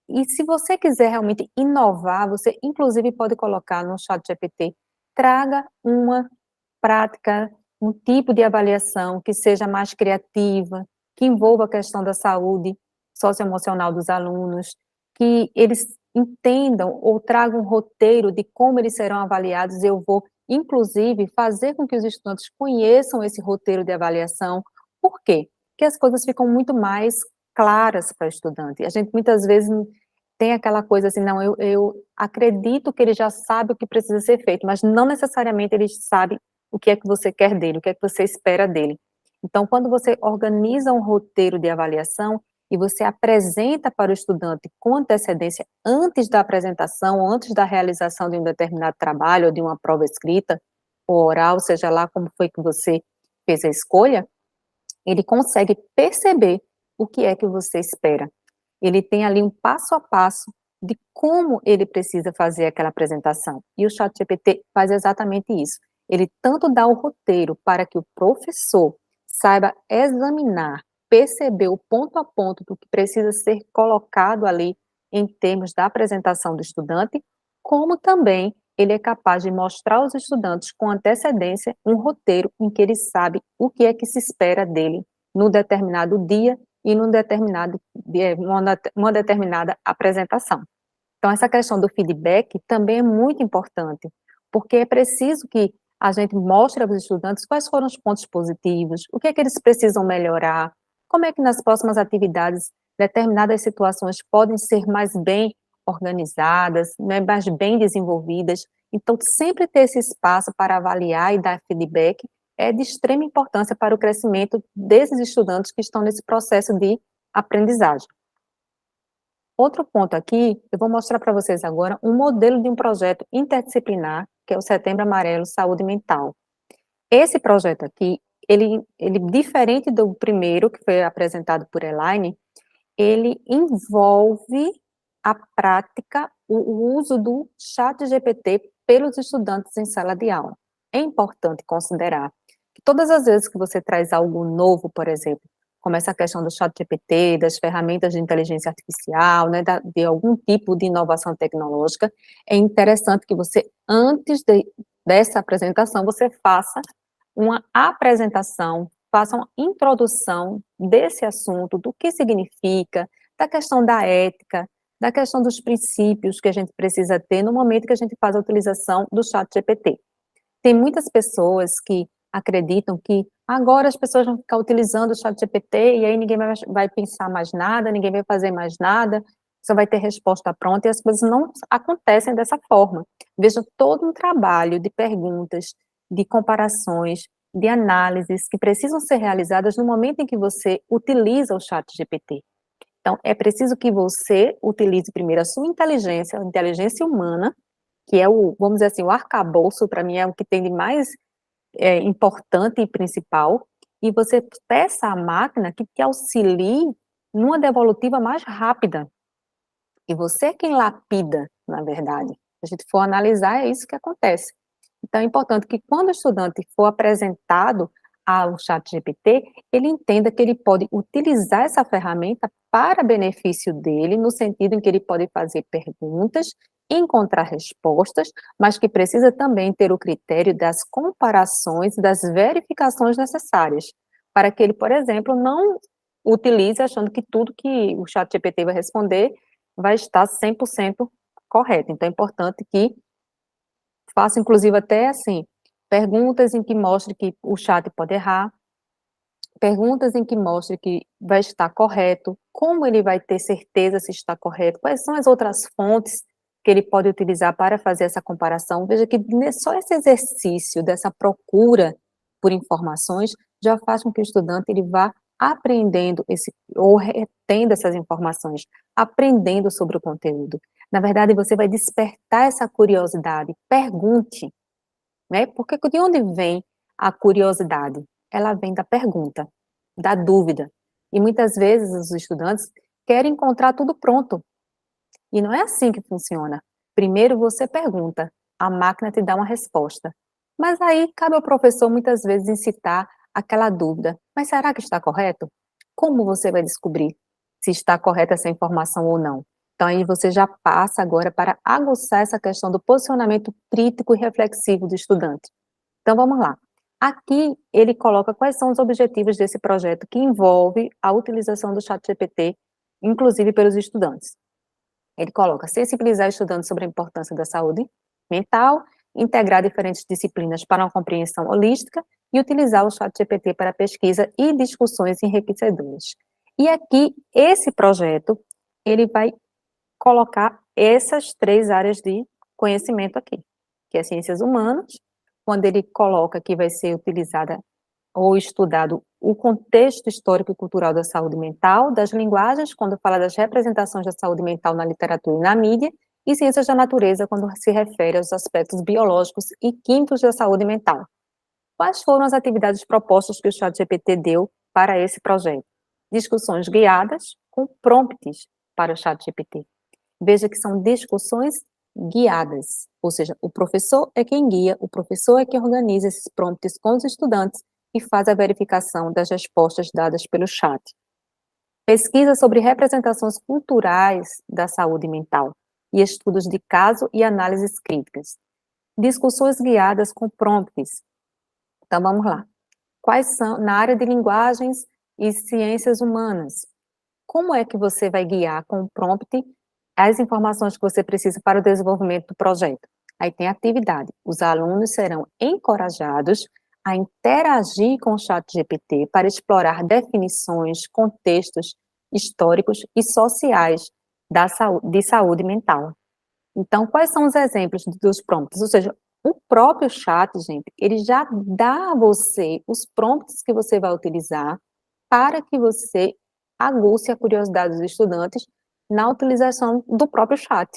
S2: E se você quiser realmente inovar, você inclusive pode colocar no ChatGPT, traga uma prática, um tipo de avaliação que seja mais criativa, que envolva a questão da saúde socioemocional dos alunos, que eles entendam ou tragam um roteiro de como eles serão avaliados. Eu vou, inclusive, fazer com que os estudantes conheçam esse roteiro de avaliação. Por quê? Porque as coisas ficam muito mais claras para o estudante. A gente muitas vezes tem aquela coisa assim, não, eu acredito que ele já sabe o que precisa ser feito, mas não necessariamente ele sabe o que é que você quer dele, o que é que você espera dele. Então, quando você organiza um roteiro de avaliação e você apresenta para o estudante com antecedência, antes da apresentação, ou antes da realização de um determinado trabalho, ou de uma prova escrita, ou oral, seja lá como foi que você fez a escolha, ele consegue perceber o que é que você espera. Ele tem ali um passo a passo de como ele precisa fazer aquela apresentação. E o ChatGPT faz exatamente isso. Ele tanto dá o roteiro para que o professor saiba examinar, perceber o ponto a ponto do que precisa ser colocado ali em termos da apresentação do estudante, como também ele é capaz de mostrar aos estudantes com antecedência um roteiro em que ele sabe o que é que se espera dele no determinado dia e num determinado, uma determinada apresentação. Então, essa questão do feedback também é muito importante, porque é preciso que a gente mostre aos estudantes quais foram os pontos positivos, o que é que eles precisam melhorar, como é que nas próximas atividades determinadas situações podem ser mais bem organizadas, né, mais bem desenvolvidas. Então, sempre ter esse espaço para avaliar e dar feedback é de extrema importância para o crescimento desses estudantes que estão nesse processo de aprendizagem. Outro ponto aqui, eu vou mostrar para vocês agora um modelo de um projeto interdisciplinar, que é o Setembro Amarelo Saúde Mental. Esse projeto aqui, ele diferente do primeiro, que foi apresentado por Elaine, ele envolve a prática, o uso do ChatGPT pelos estudantes em sala de aula. É importante considerar que todas as vezes que você traz algo novo, por exemplo, como essa questão do ChatGPT, das ferramentas de inteligência artificial, né, de algum tipo de inovação tecnológica, é interessante que você, antes dessa apresentação, você faça uma apresentação, faça uma introdução desse assunto, do que significa, da questão da ética, da questão dos princípios que a gente precisa ter no momento que a gente faz a utilização do ChatGPT. Tem muitas pessoas que acreditam que agora as pessoas vão ficar utilizando o ChatGPT e aí ninguém vai pensar mais nada, ninguém vai fazer mais nada, só vai ter resposta pronta, e as coisas não acontecem dessa forma. Veja todo um trabalho de perguntas, de comparações, de análises que precisam ser realizadas no momento em que você utiliza o ChatGPT. Então, é preciso que você utilize primeiro a sua inteligência, a inteligência humana, que é o, vamos dizer assim, o arcabouço, para mim, é o que tem de mais importante e principal, e você peça à máquina que te auxilie numa devolutiva mais rápida. E você é quem lapida, na verdade. Se a gente for analisar, é isso que acontece. Então, é importante que quando o estudante for apresentado ao ChatGPT, ele entenda que ele pode utilizar essa ferramenta para benefício dele, no sentido em que ele pode fazer perguntas, encontrar respostas, mas que precisa também ter o critério das comparações, das verificações necessárias, para que ele, por exemplo, não utilize achando que tudo que o ChatGPT vai responder vai estar 100% correto. Então, é importante que faça, inclusive, até assim, perguntas em que mostre que o chat pode errar, perguntas em que mostre que vai estar correto, como ele vai ter certeza se está correto, quais são as outras fontes que ele pode utilizar para fazer essa comparação. Veja que só esse exercício dessa procura por informações já faz com que o estudante ele vá aprendendo ou retendo essas informações, aprendendo sobre o conteúdo. Na verdade, você vai despertar essa curiosidade. Pergunte, né? Porque de onde vem a curiosidade? Ela vem da pergunta, da dúvida. E muitas vezes os estudantes querem encontrar tudo pronto. E não é assim que funciona. Primeiro você pergunta, a máquina te dá uma resposta. Mas aí cabe ao professor muitas vezes incitar aquela dúvida. Mas será que está correto? Como você vai descobrir se está correta essa informação ou não? Então aí você já passa agora para aguçar essa questão do posicionamento crítico e reflexivo do estudante. Então vamos lá. Aqui ele coloca quais são os objetivos desse projeto que envolve a utilização do ChatGPT, inclusive pelos estudantes. Ele coloca sensibilizar estudantes sobre a importância da saúde mental, integrar diferentes disciplinas para uma compreensão holística e utilizar o ChatGPT para pesquisa e discussões enriquecedoras. E aqui, esse projeto, ele vai colocar essas 3 áreas de conhecimento aqui, que é ciências humanas, quando ele coloca que vai ser utilizada ou estudado o contexto histórico e cultural da saúde mental, das linguagens, quando fala das representações da saúde mental na literatura e na mídia, e ciências da natureza, quando se refere aos aspectos biológicos e químicos da saúde mental. Quais foram as atividades propostas que o ChatGPT deu para esse projeto? Discussões guiadas com prompts para o ChatGPT. Veja que são discussões guiadas, ou seja, o professor é quem guia, o professor é quem organiza esses prompts com os estudantes e faz a verificação das respostas dadas pelo chat. Pesquisa sobre representações culturais da saúde mental e estudos de caso e análises críticas. Discussões guiadas com prompts. Então vamos lá. Quais são, na área de linguagens e ciências humanas, como é que você vai guiar com o prompt as informações que você precisa para o desenvolvimento do projeto? Aí tem atividade. Os alunos serão encorajados a interagir com o ChatGPT para explorar definições, contextos históricos e sociais de saúde mental. Então, quais são os exemplos dos prompts? Ou seja, o próprio chat, gente, ele já dá a você os prompts que você vai utilizar para que você aguce a curiosidade dos estudantes na utilização do próprio chat.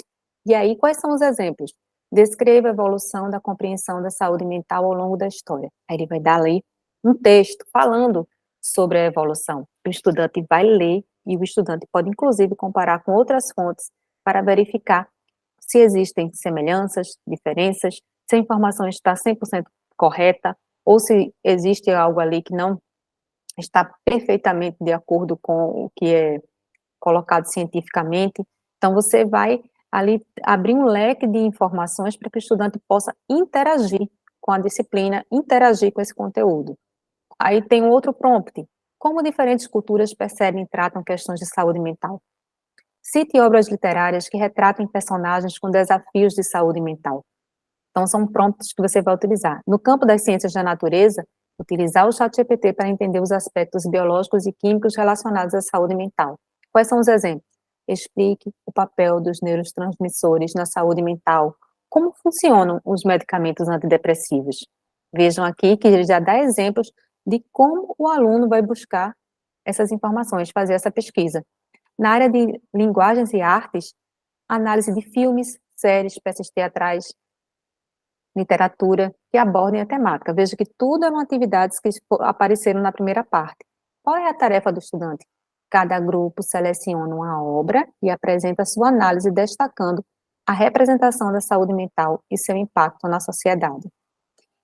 S2: E aí, quais são os exemplos? Descreva a evolução da compreensão da saúde mental ao longo da história. Aí ele vai dar ali um texto falando sobre a evolução. O estudante vai ler e o estudante pode, inclusive, comparar com outras fontes para verificar se existem semelhanças, diferenças, se a informação está 100% correta, ou se existe algo ali que não está perfeitamente de acordo com o que é colocado cientificamente. Então, você vai ali abrir um leque de informações para que o estudante possa interagir com a disciplina, interagir com esse conteúdo. Aí tem um outro prompt: como diferentes culturas percebem e tratam questões de saúde mental. Cite obras literárias que retratem personagens com desafios de saúde mental. Então, são prompts que você vai utilizar. No campo das ciências da natureza, utilizar o ChatGPT para entender os aspectos biológicos e químicos relacionados à saúde mental. Quais são os exemplos? Explique o papel dos neurotransmissores na saúde mental. Como funcionam os medicamentos antidepressivos? Vejam aqui que ele já dá exemplos de como o aluno vai buscar essas informações, fazer essa pesquisa. Na área de linguagens e artes, análise de filmes, séries, peças teatrais, literatura que abordem a temática. Veja que tudo eram atividades que apareceram na primeira parte. Qual é a tarefa do estudante? Cada grupo seleciona uma obra e apresenta sua análise destacando a representação da saúde mental e seu impacto na sociedade.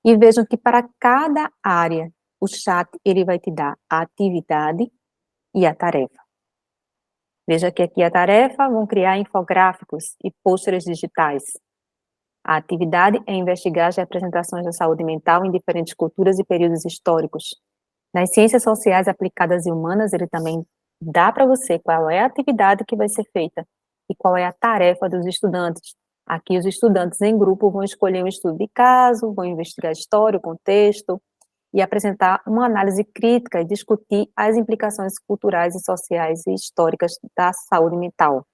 S2: E vejam que para cada área, o chat ele vai te dar a atividade e a tarefa. Veja que aqui a tarefa vão criar infográficos e pôsteres digitais. A atividade é investigar as representações da saúde mental em diferentes culturas e períodos históricos. Nas ciências sociais aplicadas e humanas, ele também dá para você qual é a atividade que vai ser feita e qual é a tarefa dos estudantes. Aqui os estudantes em grupo vão escolher um estudo de caso, vão investigar a história, o contexto, e apresentar uma análise crítica e discutir as implicações culturais e sociais e históricas da saúde mental.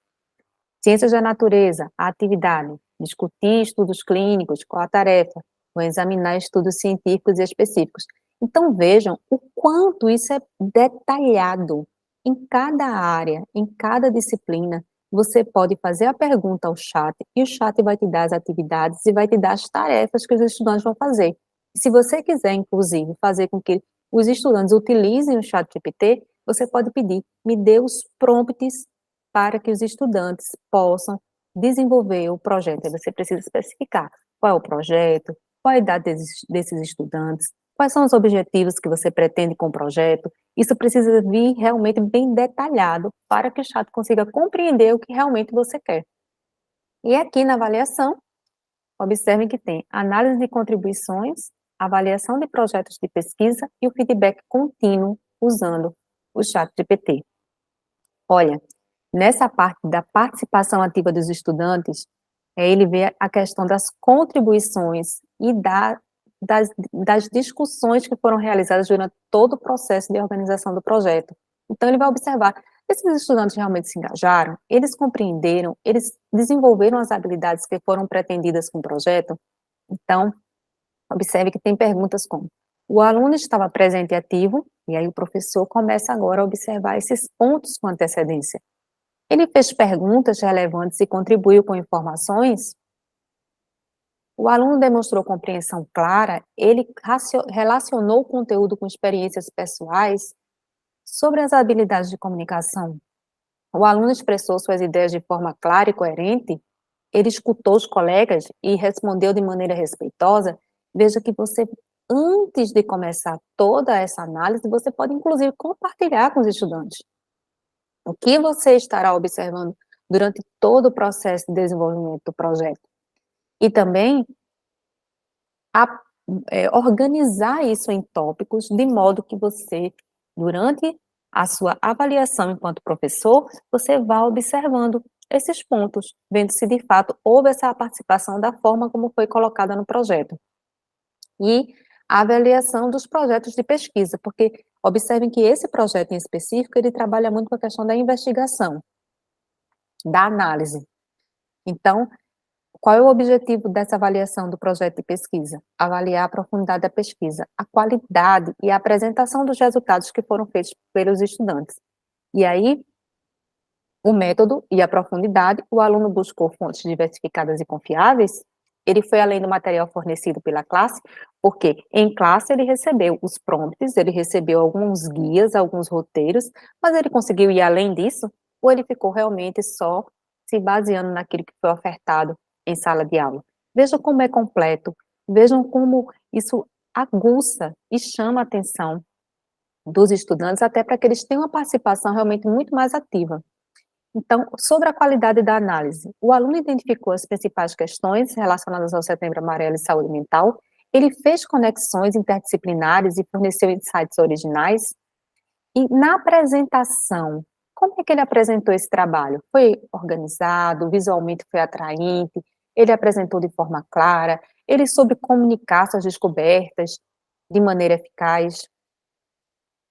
S2: Ciências da natureza, a atividade, discutir estudos clínicos, qual a tarefa, vão examinar estudos científicos e específicos. Então vejam o quanto isso é detalhado em cada área, em cada disciplina. Você pode fazer a pergunta ao chat e o chat vai te dar as atividades e vai te dar as tarefas que os estudantes vão fazer. Se você quiser, inclusive, fazer com que os estudantes utilizem o ChatGPT, você pode pedir, me dê os prompts para que os estudantes possam desenvolver o projeto. Aí você precisa especificar qual é o projeto, qual a idade desses estudantes, quais são os objetivos que você pretende com o projeto. Isso precisa vir realmente bem detalhado para que o chat consiga compreender o que realmente você quer. E aqui na avaliação, observem que tem análise de contribuições, avaliação de projetos de pesquisa e o feedback contínuo usando o ChatGPT. Olha, nessa parte da participação ativa dos estudantes, ele vê a questão das contribuições e das discussões que foram realizadas durante todo o processo de organização do projeto. Então, ele vai observar, esses estudantes realmente se engajaram, eles compreenderam, eles desenvolveram as habilidades que foram pretendidas com o projeto. Então, observe que tem perguntas como: o aluno estava presente e ativo, e aí o professor começa agora a observar esses pontos com antecedência. Ele fez perguntas relevantes e contribuiu com informações? O aluno demonstrou compreensão clara, ele relacionou o conteúdo com experiências pessoais. Sobre as habilidades de comunicação, o aluno expressou suas ideias de forma clara e coerente, ele escutou os colegas e respondeu de maneira respeitosa. Veja que você, antes de começar toda essa análise, você pode inclusive compartilhar com os estudantes o que você estará observando durante todo o processo de desenvolvimento do projeto. E também organizar isso em tópicos, de modo que você, durante a sua avaliação enquanto professor, você vá observando esses pontos, vendo se de fato houve essa participação da forma como foi colocada no projeto. E a avaliação dos projetos de pesquisa, porque observem que esse projeto em específico, ele trabalha muito com a questão da investigação, da análise. Então, qual é o objetivo dessa avaliação do projeto de pesquisa? Avaliar a profundidade da pesquisa, a qualidade e a apresentação dos resultados que foram feitos pelos estudantes. E aí, o método e a profundidade, o aluno buscou fontes diversificadas e confiáveis, ele foi além do material fornecido pela classe, porque em classe ele recebeu os prompts, ele recebeu alguns guias, alguns roteiros, mas ele conseguiu ir além disso? Ou ele ficou realmente só se baseando naquilo que foi ofertado em sala de aula? Vejam como é completo, vejam como isso aguça e chama a atenção dos estudantes, até para que eles tenham uma participação realmente muito mais ativa. Então, sobre a qualidade da análise, o aluno identificou as principais questões relacionadas ao Setembro Amarelo e saúde mental, ele fez conexões interdisciplinares e forneceu insights originais, e na apresentação, como é que ele apresentou esse trabalho? Foi organizado, visualmente foi atraente, ele apresentou de forma clara, ele soube comunicar suas descobertas de maneira eficaz,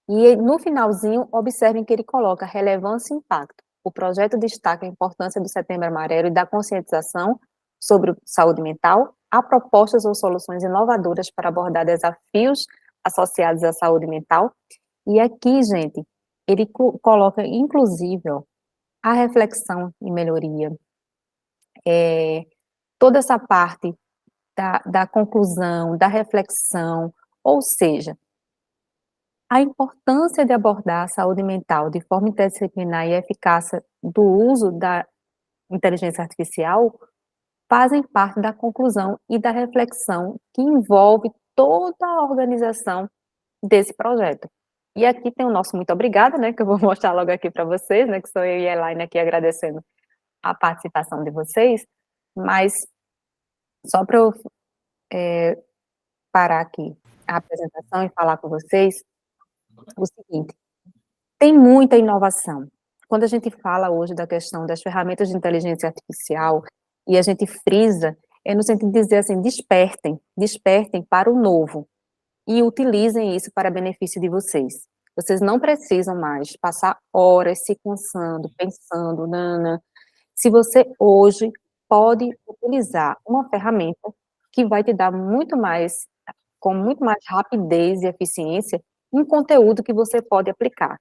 S2: e no finalzinho, observem que ele coloca relevância e impacto. O projeto destaca a importância do Setembro Amarelo e da conscientização sobre saúde mental. Há propostas ou soluções inovadoras para abordar desafios associados à saúde mental. E aqui, gente, ele coloca, inclusive, ó, a reflexão e melhoria. Toda essa parte da conclusão, da reflexão, ou seja, a importância de abordar a saúde mental de forma interdisciplinar e a eficácia do uso da inteligência artificial fazem parte da conclusão e da reflexão que envolve toda a organização desse projeto. E aqui tem o nosso muito obrigada, né, que eu vou mostrar logo aqui para vocês, né, que sou eu e a Elaine aqui agradecendo a participação de vocês, mas só para eu parar aqui a apresentação e falar com vocês o seguinte: tem muita inovação. Quando a gente fala hoje da questão das ferramentas de inteligência artificial, e a gente frisa, é no sentido de dizer assim, despertem, despertem para o novo, e utilizem isso para benefício de vocês. Vocês não precisam mais passar horas se cansando, pensando, nana. Se você hoje pode utilizar uma ferramenta que vai te dar muito mais, com muito mais rapidez e eficiência, um conteúdo que você pode aplicar.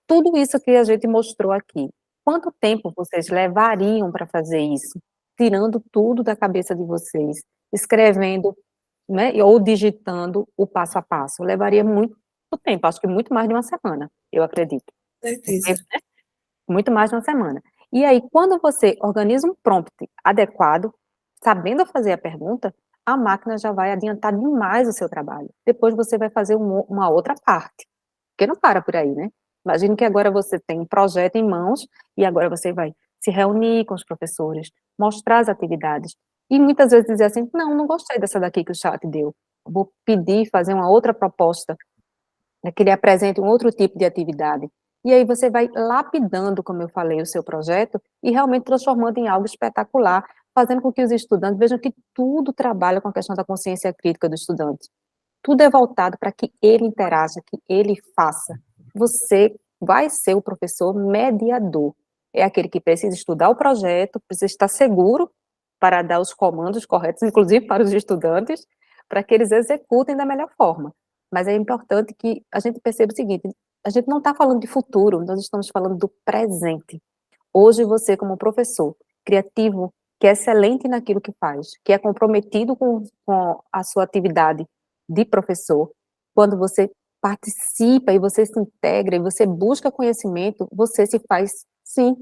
S2: Tudo isso que a gente mostrou aqui, quanto tempo vocês levariam para fazer isso? Tirando tudo da cabeça de vocês, escrevendo, né, ou digitando o passo a passo. Levaria muito tempo, acho que muito mais de uma semana, eu acredito.
S1: Certeza.
S2: Muito mais de uma semana. E aí, quando você organiza um prompt adequado, sabendo fazer a pergunta, a máquina já vai adiantar demais o seu trabalho. Depois você vai fazer uma outra parte, porque não para por aí, né? Imagine que agora você tem um projeto em mãos e agora você vai se reunir com os professores, mostrar as atividades e muitas vezes dizer assim, não gostei dessa daqui que o chat deu, vou pedir, fazer uma outra proposta, né, que ele apresente um outro tipo de atividade. E aí você vai lapidando, como eu falei, o seu projeto e realmente transformando em algo espetacular, fazendo com que os estudantes vejam que tudo trabalha com a questão da consciência crítica do estudante. Tudo é voltado para que ele interaja, que ele faça. Você vai ser o professor mediador. É aquele que precisa estudar o projeto, precisa estar seguro para dar os comandos corretos, inclusive para os estudantes, para que eles executem da melhor forma. Mas é importante que a gente perceba o seguinte, a gente não está falando de futuro, nós estamos falando do presente. Hoje você, como professor, criativo, que é excelente naquilo que faz, que é comprometido com a sua atividade de professor, quando você participa e você se integra e você busca conhecimento, você se faz, sim,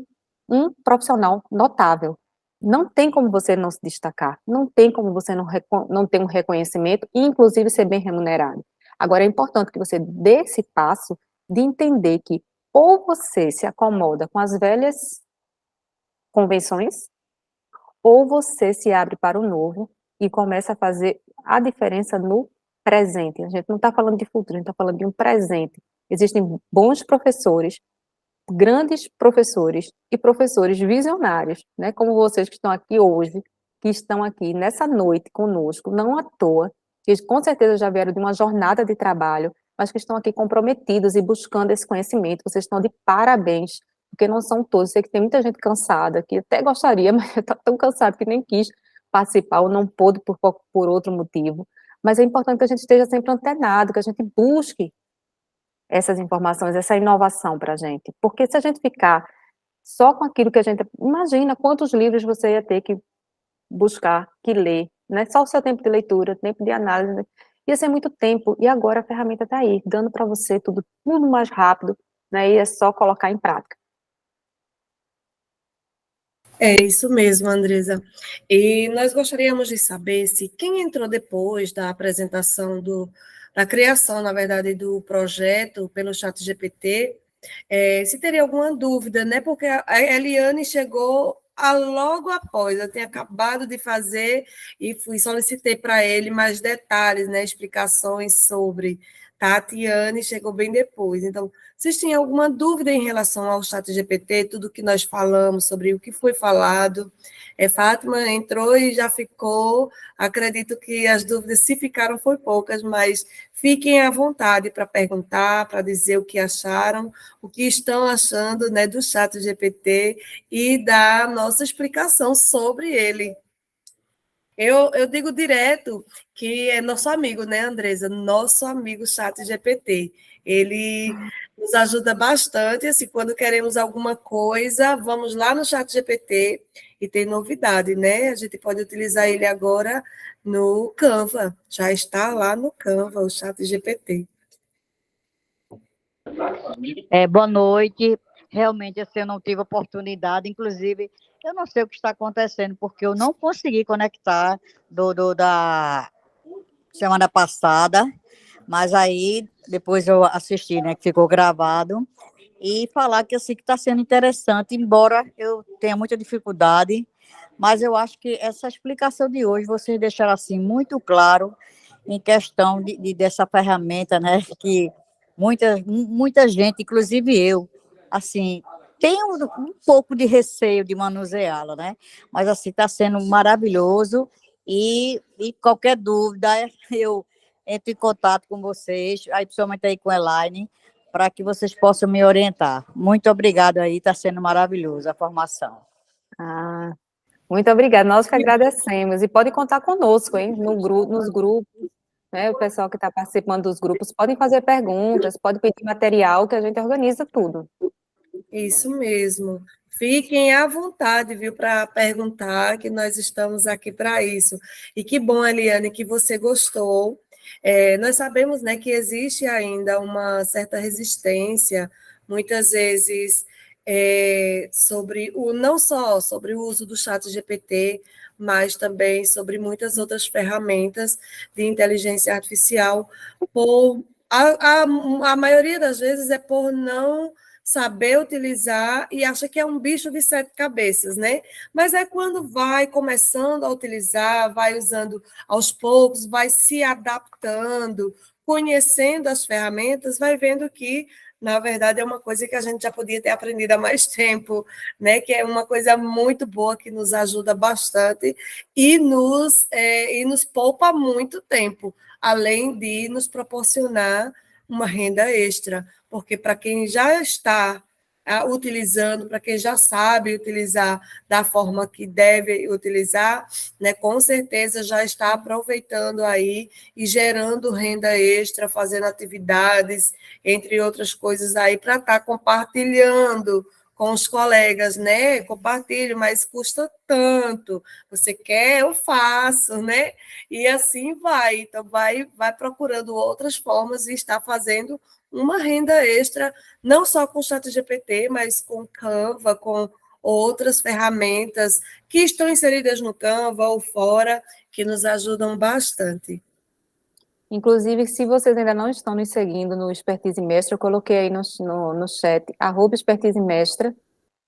S2: um profissional notável. Não tem como você não se destacar, não tem como você não ter um reconhecimento e, inclusive, ser bem remunerado. Agora, é importante que você dê esse passo de entender que ou você se acomoda com as velhas convenções, ou você se abre para o novo e começa a fazer a diferença no presente. A gente não está falando de futuro, a gente está falando de um presente. Existem bons professores, grandes professores e professores visionários, né, como vocês que estão aqui hoje, que estão aqui nessa noite conosco, não à toa, que com certeza já vieram de uma jornada de trabalho, mas que estão aqui comprometidos e buscando esse conhecimento. Vocês estão de parabéns, porque não são todos. Sei que tem muita gente cansada, que até gostaria, mas está tão cansado que nem quis participar ou não pôde por outro motivo. Mas é importante que a gente esteja sempre antenado, que a gente busque essas informações, essa inovação para a gente. Porque se a gente ficar só com aquilo que a gente... Imagina quantos livros você ia ter que buscar, que ler, né? Só o seu tempo de leitura, tempo de análise, né? Ia ser muito tempo, e agora a ferramenta está aí, dando para você tudo mais rápido, né? E é só colocar em prática.
S1: É isso mesmo, Andresa. E nós gostaríamos de saber se quem entrou depois da apresentação da criação, na verdade, do projeto pelo ChatGPT, se teria alguma dúvida, né? Porque a Eliane chegou logo após, eu tinha acabado de fazer e solicitei para ele mais detalhes, né? Explicações sobre. Tatiane chegou bem depois. Então, vocês têm alguma dúvida em relação ao ChatGPT, tudo que nós falamos, sobre o que foi falado? Fátima entrou e já ficou. Acredito que as dúvidas, se ficaram, foi poucas, mas fiquem à vontade para perguntar, para dizer o que acharam, o que estão achando, né, do ChatGPT e da nossa explicação sobre ele. Eu digo direto que é nosso amigo, né, Andresa? Nosso amigo ChatGPT. Ele nos ajuda bastante, assim, quando queremos alguma coisa, vamos lá no ChatGPT e tem novidade, né? A gente pode utilizar ele agora no Canva. Já está lá no Canva, o ChatGPT.
S3: Boa noite. Realmente, assim, eu não tive oportunidade. Inclusive, eu não sei o que está acontecendo, porque eu não consegui conectar da semana passada, mas aí depois eu assisti, né, que ficou gravado, e falar que assim que está sendo interessante, embora eu tenha muita dificuldade, mas eu acho que essa explicação de hoje vocês deixaram assim muito claro em questão dessa ferramenta, né, que muita gente, inclusive eu, assim, tem um pouco de receio de manuseá-la, né? Mas assim está sendo maravilhoso e qualquer dúvida eu entro em contato com vocês, aí principalmente aí com a Elaine, para que vocês possam me orientar. Muito obrigada aí, está sendo maravilhoso a formação.
S2: Ah, muito obrigada, nós que agradecemos, e pode contar conosco, hein, nos grupos, né, o pessoal que está participando dos grupos, podem fazer perguntas, pode pedir material, que a gente organiza tudo.
S1: Isso mesmo. Fiquem à vontade, viu, para perguntar, que nós estamos aqui para isso. E que bom, Eliane, que você gostou. Nós sabemos, né, que existe ainda uma certa resistência, muitas vezes, sobre não só sobre o uso do chat GPT, mas também sobre muitas outras ferramentas de inteligência artificial, a maioria das vezes é por não saber utilizar e acha que é um bicho de sete cabeças, né? Mas é quando vai começando a utilizar, vai usando aos poucos, vai se adaptando, conhecendo as ferramentas, vai vendo que, na verdade, é uma coisa que a gente já podia ter aprendido há mais tempo, né? Que é uma coisa muito boa, que nos ajuda bastante e nos poupa muito tempo, além de nos proporcionar uma renda extra, porque para quem já está utilizando, para quem já sabe utilizar da forma que deve utilizar, né, com certeza já está aproveitando aí e gerando renda extra, fazendo atividades, entre outras coisas aí, para estar compartilhando com os colegas, né? Compartilho, mas custa tanto. Você quer, eu faço, né? E assim vai. Então, vai procurando outras formas e está fazendo uma renda extra, não só com o ChatGPT, mas com Canva, com outras ferramentas que estão inseridas no Canva ou fora, que nos ajudam bastante.
S2: Inclusive, se vocês ainda não estão nos seguindo no Expertise Mestra, eu coloquei aí no chat, @Expertise Mestra,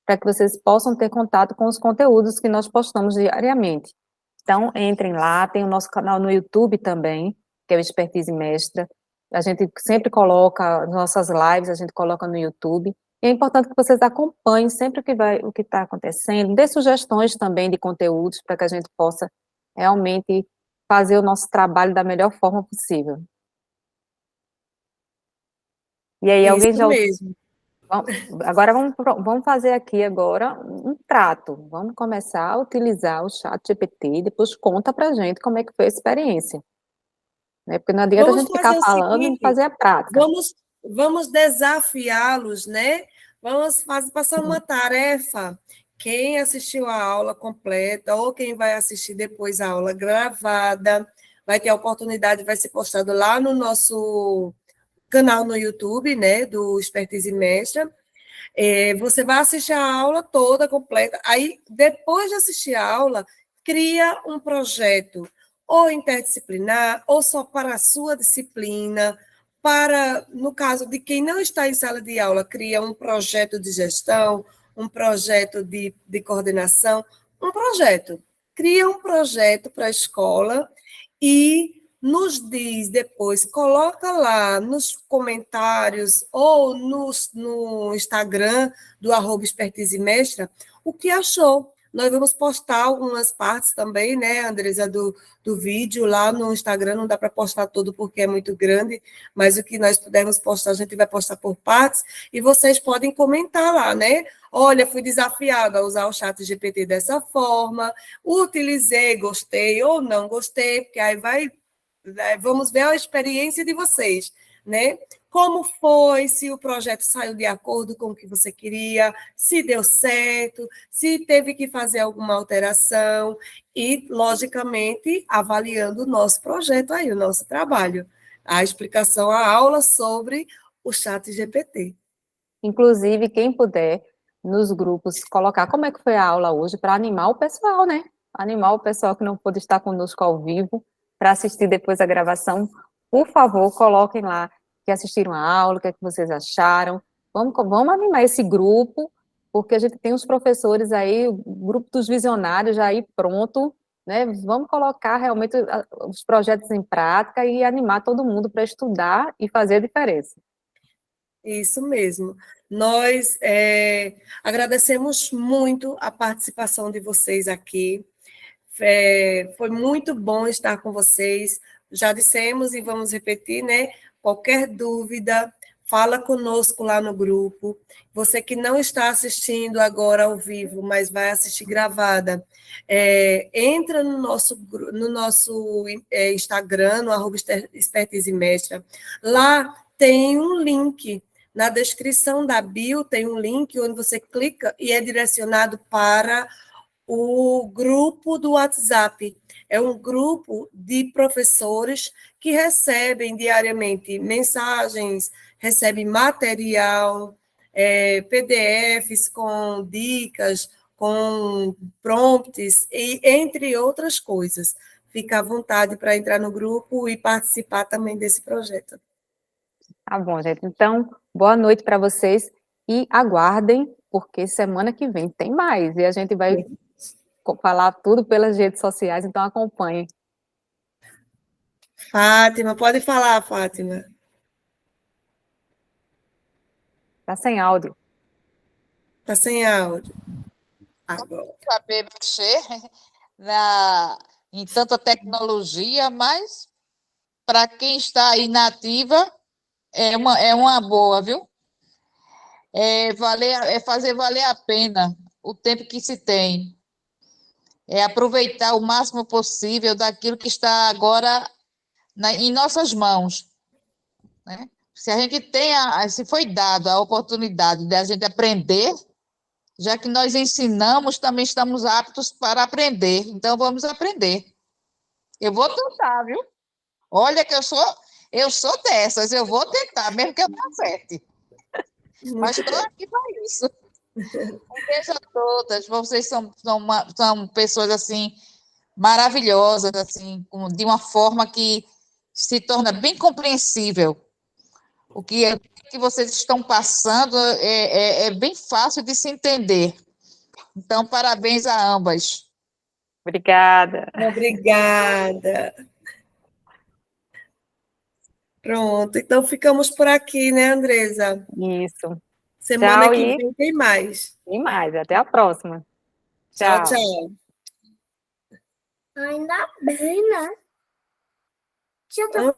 S2: para que vocês possam ter contato com os conteúdos que nós postamos diariamente. Então, entrem lá, tem o nosso canal no YouTube também, que é o Expertise Mestra. A gente sempre coloca nossas lives, a gente coloca no YouTube. E é importante que vocês acompanhem sempre o que está acontecendo, dê sugestões também de conteúdos para que a gente possa realmente fazer o nosso trabalho da melhor forma possível. E aí, alguém
S1: Isso
S2: já...
S1: mesmo.
S2: Agora, vamos fazer aqui agora um trato. Vamos começar a utilizar o chat GPT e depois conta pra gente como é que foi a experiência. Né? Porque não adianta a
S1: Vamos
S2: gente ficar
S1: fazer o
S2: falando e não
S1: seguinte,
S2: fazer a prática.
S1: vamos desafiá-los, né? Vamos passar uma tarefa. Quem assistiu a aula completa ou quem vai assistir depois a aula gravada, vai ter a oportunidade, vai ser postado lá no nosso canal no YouTube, né, do Expertise Mestra. Você vai assistir a aula toda completa. Aí, depois de assistir a aula, cria um projeto ou interdisciplinar, ou só para a sua disciplina, para, no caso de quem não está em sala de aula, cria um projeto de gestão, um projeto de coordenação, um projeto. Cria um projeto para a escola e nos diz depois, coloca lá nos comentários ou no Instagram do @expertise mestra o que achou. Nós vamos postar algumas partes também, né, Andresa, do vídeo lá no Instagram, não dá para postar tudo porque é muito grande, mas o que nós pudermos postar, a gente vai postar por partes, e vocês podem comentar lá, né? Olha, fui desafiada a usar o chat GPT dessa forma, utilizei, gostei ou não gostei, porque aí vamos ver a experiência de vocês, né? Como foi, se o projeto saiu de acordo com o que você queria, se deu certo, se teve que fazer alguma alteração e, logicamente, avaliando o nosso projeto aí, o nosso trabalho, a explicação, a aula sobre o chat GPT.
S2: Inclusive, quem puder, nos grupos, colocar como é que foi a aula hoje, para animar o pessoal, né? Animar o pessoal que não pôde estar conosco ao vivo, para assistir depois a gravação. Por favor, coloquem lá que assistiram a aula, o que é que vocês acharam. Vamos animar esse grupo, porque a gente tem os professores aí, o grupo dos visionários já aí pronto, né? Vamos colocar realmente os projetos em prática e animar todo mundo para estudar e fazer a diferença.
S1: Isso mesmo. Nós agradecemos muito a participação de vocês aqui. Foi muito bom estar com vocês. Já dissemos e vamos repetir, né? Qualquer dúvida, fala conosco lá no grupo. Você que não está assistindo agora ao vivo, mas vai assistir gravada, entra no nosso Instagram, no @expertise mestra. Lá tem um link. Na descrição da bio tem um link onde você clica e é direcionado para o grupo do WhatsApp. É um grupo de professores que recebem diariamente mensagens, recebem material, PDFs com dicas, com prompts, e entre outras coisas. Fica à vontade para entrar no grupo e participar também desse projeto.
S2: Tá bom, gente. Então, boa noite para vocês e aguardem, porque semana que vem tem mais e a gente vai falar tudo pelas redes sociais, então acompanhem.
S1: Fátima, pode falar, Fátima.
S2: Tá sem áudio.
S1: Está sem áudio. Agora.
S4: Saber mexer em tanta tecnologia, mas para quem está aí na ativa, é uma boa, viu? É fazer valer a pena o tempo que se tem. É aproveitar o máximo possível daquilo que está agora em nossas mãos, né? Se a gente se foi dado a oportunidade de a gente aprender, já que nós ensinamos, também estamos aptos para aprender. Então, vamos aprender. Eu vou tentar, viu? Olha que eu sou dessas, eu vou tentar, mesmo que eu não acerte. Mas estou aqui para isso. Um beijo a todas. Vocês são pessoas, assim, maravilhosas, assim, de uma forma que se torna bem compreensível. O que vocês estão passando é bem fácil de se entender. Então, parabéns a ambas.
S2: Obrigada.
S1: Obrigada. Pronto, então ficamos por aqui, né, Andresa?
S2: Isso.
S1: Semana
S2: Tchau
S1: que
S2: e
S1: vem tem mais.
S2: mais. Até a próxima.
S1: Tchau,
S2: Tchau.
S1: tchau.
S5: Ainda bem, né?
S1: Hã?